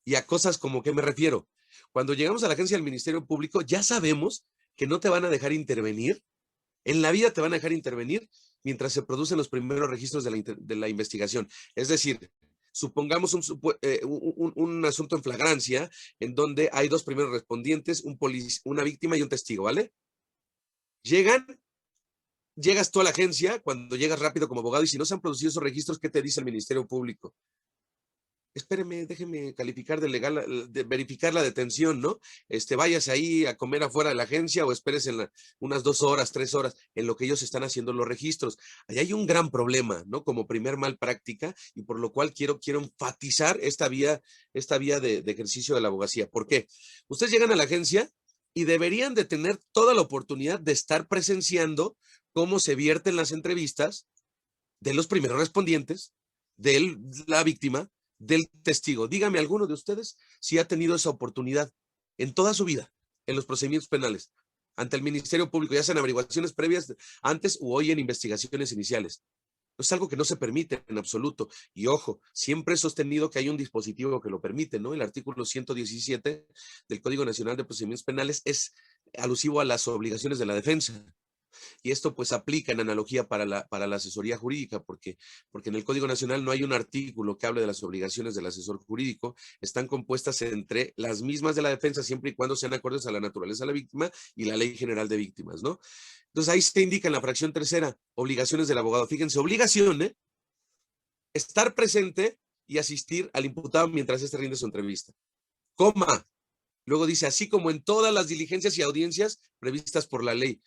¿Y a cosas como qué me refiero? Cuando llegamos a la agencia del Ministerio Público, ya sabemos que no te van a dejar intervenir. En la vida te van a dejar intervenir mientras se producen los primeros registros de la investigación. Es decir, supongamos un asunto en flagrancia en donde hay dos primeros respondientes, una víctima y un testigo, ¿vale? Llegas tú a la agencia cuando llegas rápido como abogado y si no se han producido esos registros, ¿qué te dice el Ministerio Público? Espéreme, déjeme calificar de verificar la detención, ¿no? Váyase ahí a comer afuera de la agencia o espérese unas 2 horas, 3 horas, en lo que ellos están haciendo los registros. Ahí hay un gran problema, ¿no? Como primer mal práctica, y por lo cual quiero enfatizar esta vía de ejercicio de la abogacía. ¿Por qué? Ustedes llegan a la agencia y deberían de tener toda la oportunidad de estar presenciando cómo se vierten las entrevistas de los primeros respondientes, de la víctima, del testigo. Dígame alguno de ustedes si ha tenido esa oportunidad en toda su vida, en los procedimientos penales, ante el Ministerio Público, ya sean averiguaciones previas antes o hoy en investigaciones iniciales. Es algo que no se permite en absoluto. Y ojo, siempre he sostenido que hay un dispositivo que lo permite, ¿no? El artículo 117 del Código Nacional de Procedimientos Penales es alusivo a las obligaciones de la defensa. Y esto pues aplica en analogía para la asesoría jurídica, porque en el Código Nacional no hay un artículo que hable de las obligaciones del asesor jurídico, están compuestas entre las mismas de la defensa siempre y cuando sean acordes a la naturaleza de la víctima y la Ley General de Víctimas, ¿no? Entonces ahí se indica en la fracción tercera, obligaciones del abogado. Fíjense, obligación, estar presente y asistir al imputado mientras éste rinde su entrevista. Coma. Luego dice, así como en todas las diligencias y audiencias previstas por la ley.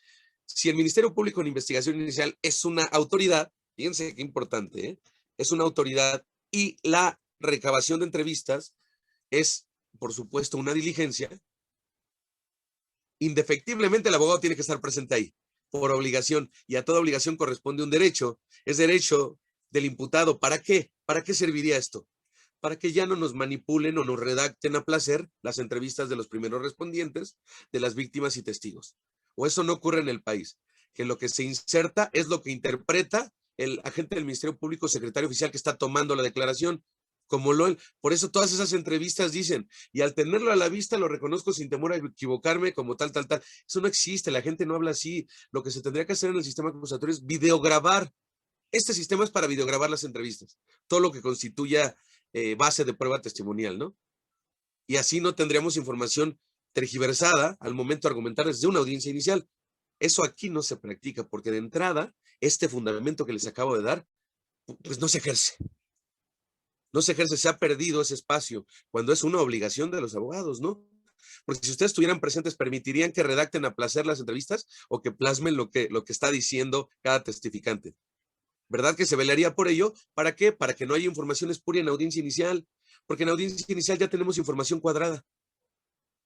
Si el Ministerio Público en investigación inicial es una autoridad, fíjense qué importante, es una autoridad y la recabación de entrevistas es, por supuesto, una diligencia, indefectiblemente el abogado tiene que estar presente ahí, por obligación, y a toda obligación corresponde un derecho, es derecho del imputado. ¿Para qué? ¿Para qué serviría esto? Para que ya no nos manipulen o nos redacten a placer las entrevistas de los primeros respondientes, de las víctimas y testigos. O eso no ocurre en el país, que lo que se inserta es lo que interpreta el agente del Ministerio Público, secretario oficial que está tomando la declaración, por eso todas esas entrevistas dicen, y al tenerlo a la vista lo reconozco sin temor a equivocarme como tal. Eso no existe, la gente no habla así. Lo que se tendría que hacer en el sistema acusatorio es videograbar. Este sistema es para videograbar las entrevistas, todo lo que constituya base de prueba testimonial, ¿no? Y así no tendríamos información tergiversada al momento de argumentar desde una audiencia inicial. Eso aquí no se practica porque de entrada, este fundamento que les acabo de dar, pues no se ejerce. No se ejerce, se ha perdido ese espacio cuando es una obligación de los abogados, ¿no? Porque si ustedes estuvieran presentes, ¿permitirían que redacten a placer las entrevistas o que plasmen lo que está diciendo cada testificante? ¿Verdad que se velaría por ello? ¿Para qué? Para que no haya información espuria en audiencia inicial, porque en audiencia inicial ya tenemos información cuadrada.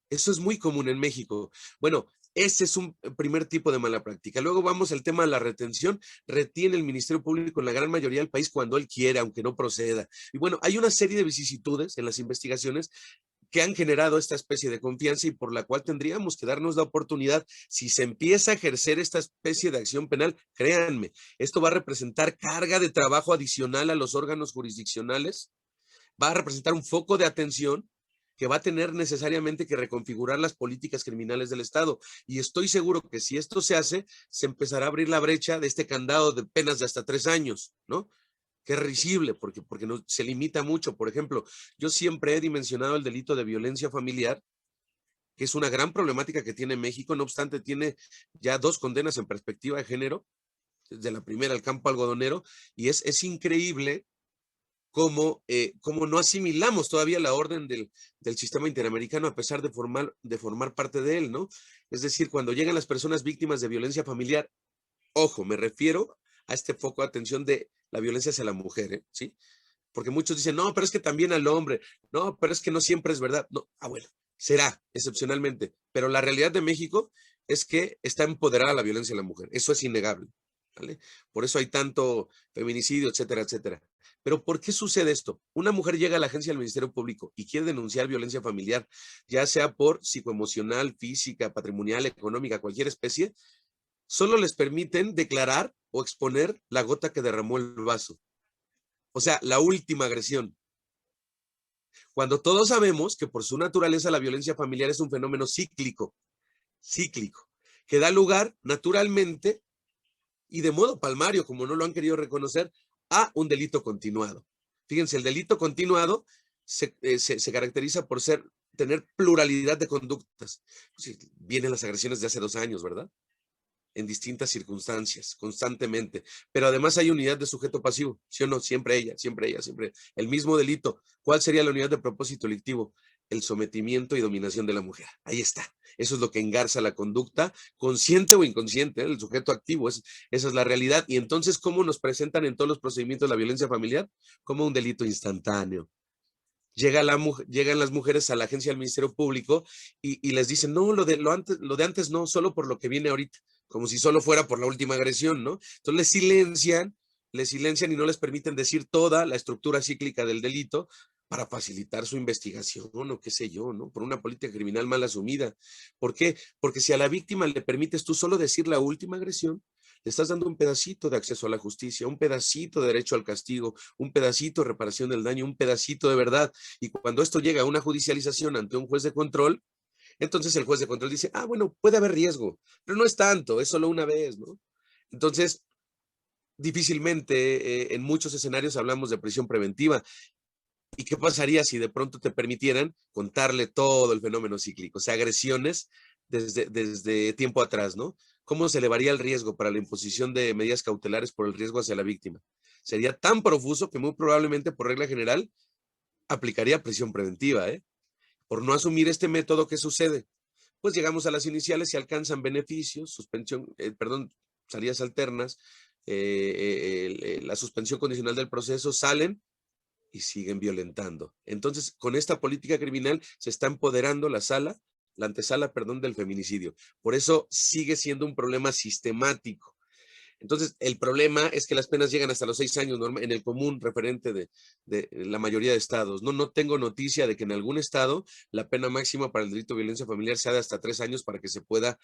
Eso es muy común en México. Bueno, ese es un primer tipo de mala práctica. Luego vamos al tema de la retención. Retiene el Ministerio Público en la gran mayoría del país cuando él quiere, aunque no proceda. Y bueno, hay una serie de vicisitudes en las investigaciones que han generado esta especie de confianza y por la cual tendríamos que darnos la oportunidad, si se empieza a ejercer esta especie de acción penal, créanme, esto va a representar carga de trabajo adicional a los órganos jurisdiccionales, va a representar un foco de atención que va a tener necesariamente que reconfigurar las políticas criminales del Estado. Y estoy seguro que si esto se hace, se empezará a abrir la brecha de este candado de penas de hasta 3 años, ¿no? Que es risible porque no, se limita mucho. Por ejemplo, yo siempre he dimensionado el delito de violencia familiar, que es una gran problemática que tiene México, no obstante tiene ya 2 condenas en perspectiva de género, desde la primera al campo algodonero, y es increíble cómo no asimilamos todavía la orden del sistema interamericano a pesar de formar parte de él, ¿no? Es decir, cuando llegan las personas víctimas de violencia familiar, ojo, me refiero a este foco de atención de la violencia hacia la mujer, ¿sí? Porque muchos dicen, no, pero es que también al hombre, no, pero es que no siempre es verdad. No, bueno, será excepcionalmente, pero la realidad de México es que está empoderada la violencia de la mujer, eso es innegable, ¿vale? Por eso hay tanto feminicidio, etcétera, etcétera. Pero ¿por qué sucede esto? Una mujer llega a la agencia del Ministerio Público y quiere denunciar violencia familiar, ya sea por psicoemocional, física, patrimonial, económica, cualquier especie, solo les permiten declarar o exponer la gota que derramó el vaso. O sea, la última agresión. Cuando todos sabemos que por su naturaleza la violencia familiar es un fenómeno cíclico, que da lugar naturalmente y de modo palmario, como no lo han querido reconocer, a un delito continuado. Fíjense, el delito continuado se caracteriza por tener pluralidad de conductas. Pues, vienen las agresiones de hace 2 años, ¿verdad? En distintas circunstancias, constantemente. Pero además hay unidad de sujeto pasivo, ¿sí o no? Siempre ella, siempre el mismo delito. ¿Cuál sería la unidad de propósito delictivo? El sometimiento y dominación de la mujer. Ahí está. Eso es lo que engarza la conducta, consciente o inconsciente, el sujeto activo. Esa es la realidad. Y entonces, ¿cómo nos presentan en todos los procedimientos la violencia familiar? Como un delito instantáneo. Llegan las mujeres a la agencia del Ministerio Público y les dicen, no, lo de antes no, solo por lo que viene ahorita, como si solo fuera por la última agresión, ¿no? Entonces les silencian y no les permiten decir toda la estructura cíclica del delito para facilitar su investigación o qué sé yo, ¿no? Por una política criminal mal asumida. ¿Por qué? Porque si a la víctima le permites tú solo decir la última agresión, le estás dando un pedacito de acceso a la justicia, un pedacito de derecho al castigo, un pedacito de reparación del daño, un pedacito de verdad. Y cuando esto llega a una judicialización ante un juez de control, entonces el juez de control dice, bueno, puede haber riesgo, pero no es tanto, es solo una vez, ¿no? Entonces, difícilmente en muchos escenarios hablamos de prisión preventiva. ¿Y qué pasaría si de pronto te permitieran contarle todo el fenómeno cíclico? O sea, agresiones desde tiempo atrás, ¿no? ¿Cómo se elevaría el riesgo para la imposición de medidas cautelares por el riesgo hacia la víctima? Sería tan profuso que muy probablemente, por regla general, aplicaría prisión preventiva, ¿eh? Por no asumir este método, ¿qué sucede? Pues llegamos a las iniciales, se alcanzan beneficios, salidas alternas, la suspensión condicional del proceso, salen y siguen violentando. Entonces, con esta política criminal se está empoderando la antesala del feminicidio. Por eso sigue siendo un problema sistemático. Entonces, el problema es que las penas llegan hasta los 6 años en el común referente de la mayoría de estados. No tengo noticia de que en algún estado la pena máxima para el delito de violencia familiar sea de hasta 3 años para que se pueda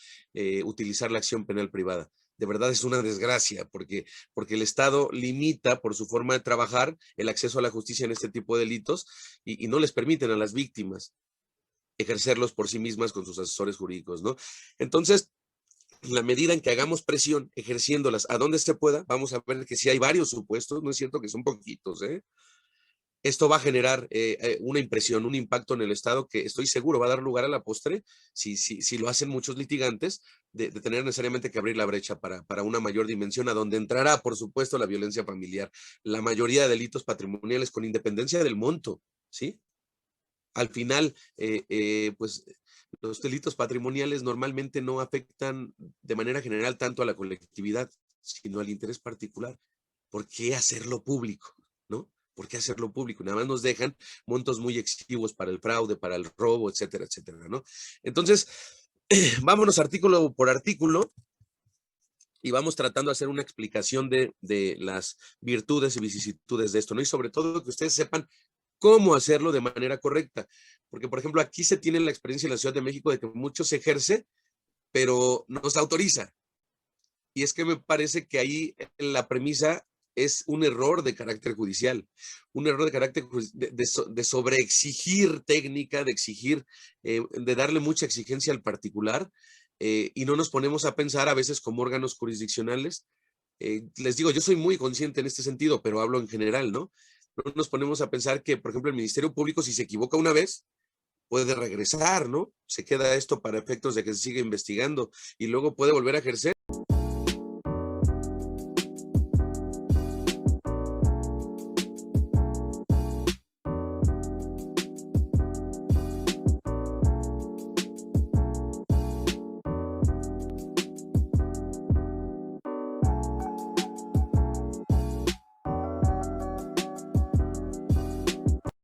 utilizar la acción penal privada. De verdad es una desgracia porque el Estado limita por su forma de trabajar el acceso a la justicia en este tipo de delitos y no les permiten a las víctimas ejercerlos por sí mismas con sus asesores jurídicos, ¿no? Entonces, en la medida en que hagamos presión ejerciéndolas a donde se pueda, vamos a ver que si hay varios supuestos, no es cierto que son poquitos, ¿eh? Esto va a generar una impresión, un impacto en el Estado que estoy seguro va a dar lugar a la postre, si lo hacen muchos litigantes, de tener necesariamente que abrir la brecha para una mayor dimensión, a donde entrará, por supuesto, la violencia familiar, la mayoría de delitos patrimoniales con independencia del monto, ¿sí? Al final, pues los delitos patrimoniales normalmente no afectan de manera general tanto a la colectividad, sino al interés particular. ¿Por qué hacerlo público? ¿No? ¿por qué hacerlo público? Nada más nos dejan montos muy exiguos para el fraude, para el robo, etcétera, etcétera, ¿no? Entonces, vámonos artículo por artículo y vamos tratando de hacer una explicación de las virtudes y vicisitudes de esto, ¿no? Y sobre todo que ustedes sepan cómo hacerlo de manera correcta. Porque, por ejemplo, aquí se tiene la experiencia en la Ciudad de México de que mucho se ejerce, pero no se autoriza. Y es que me parece que ahí la premisa es un error de carácter judicial, un error de carácter de sobreexigir técnica, de exigir, de darle mucha exigencia al particular, y no nos ponemos a pensar a veces como órganos jurisdiccionales. Les digo, yo soy muy consciente en este sentido, pero hablo en general, ¿no? No nos ponemos a pensar que, por ejemplo, el Ministerio Público, si se equivoca una vez, puede regresar, ¿no? Se queda esto para efectos de que se siga investigando y luego puede volver a ejercer.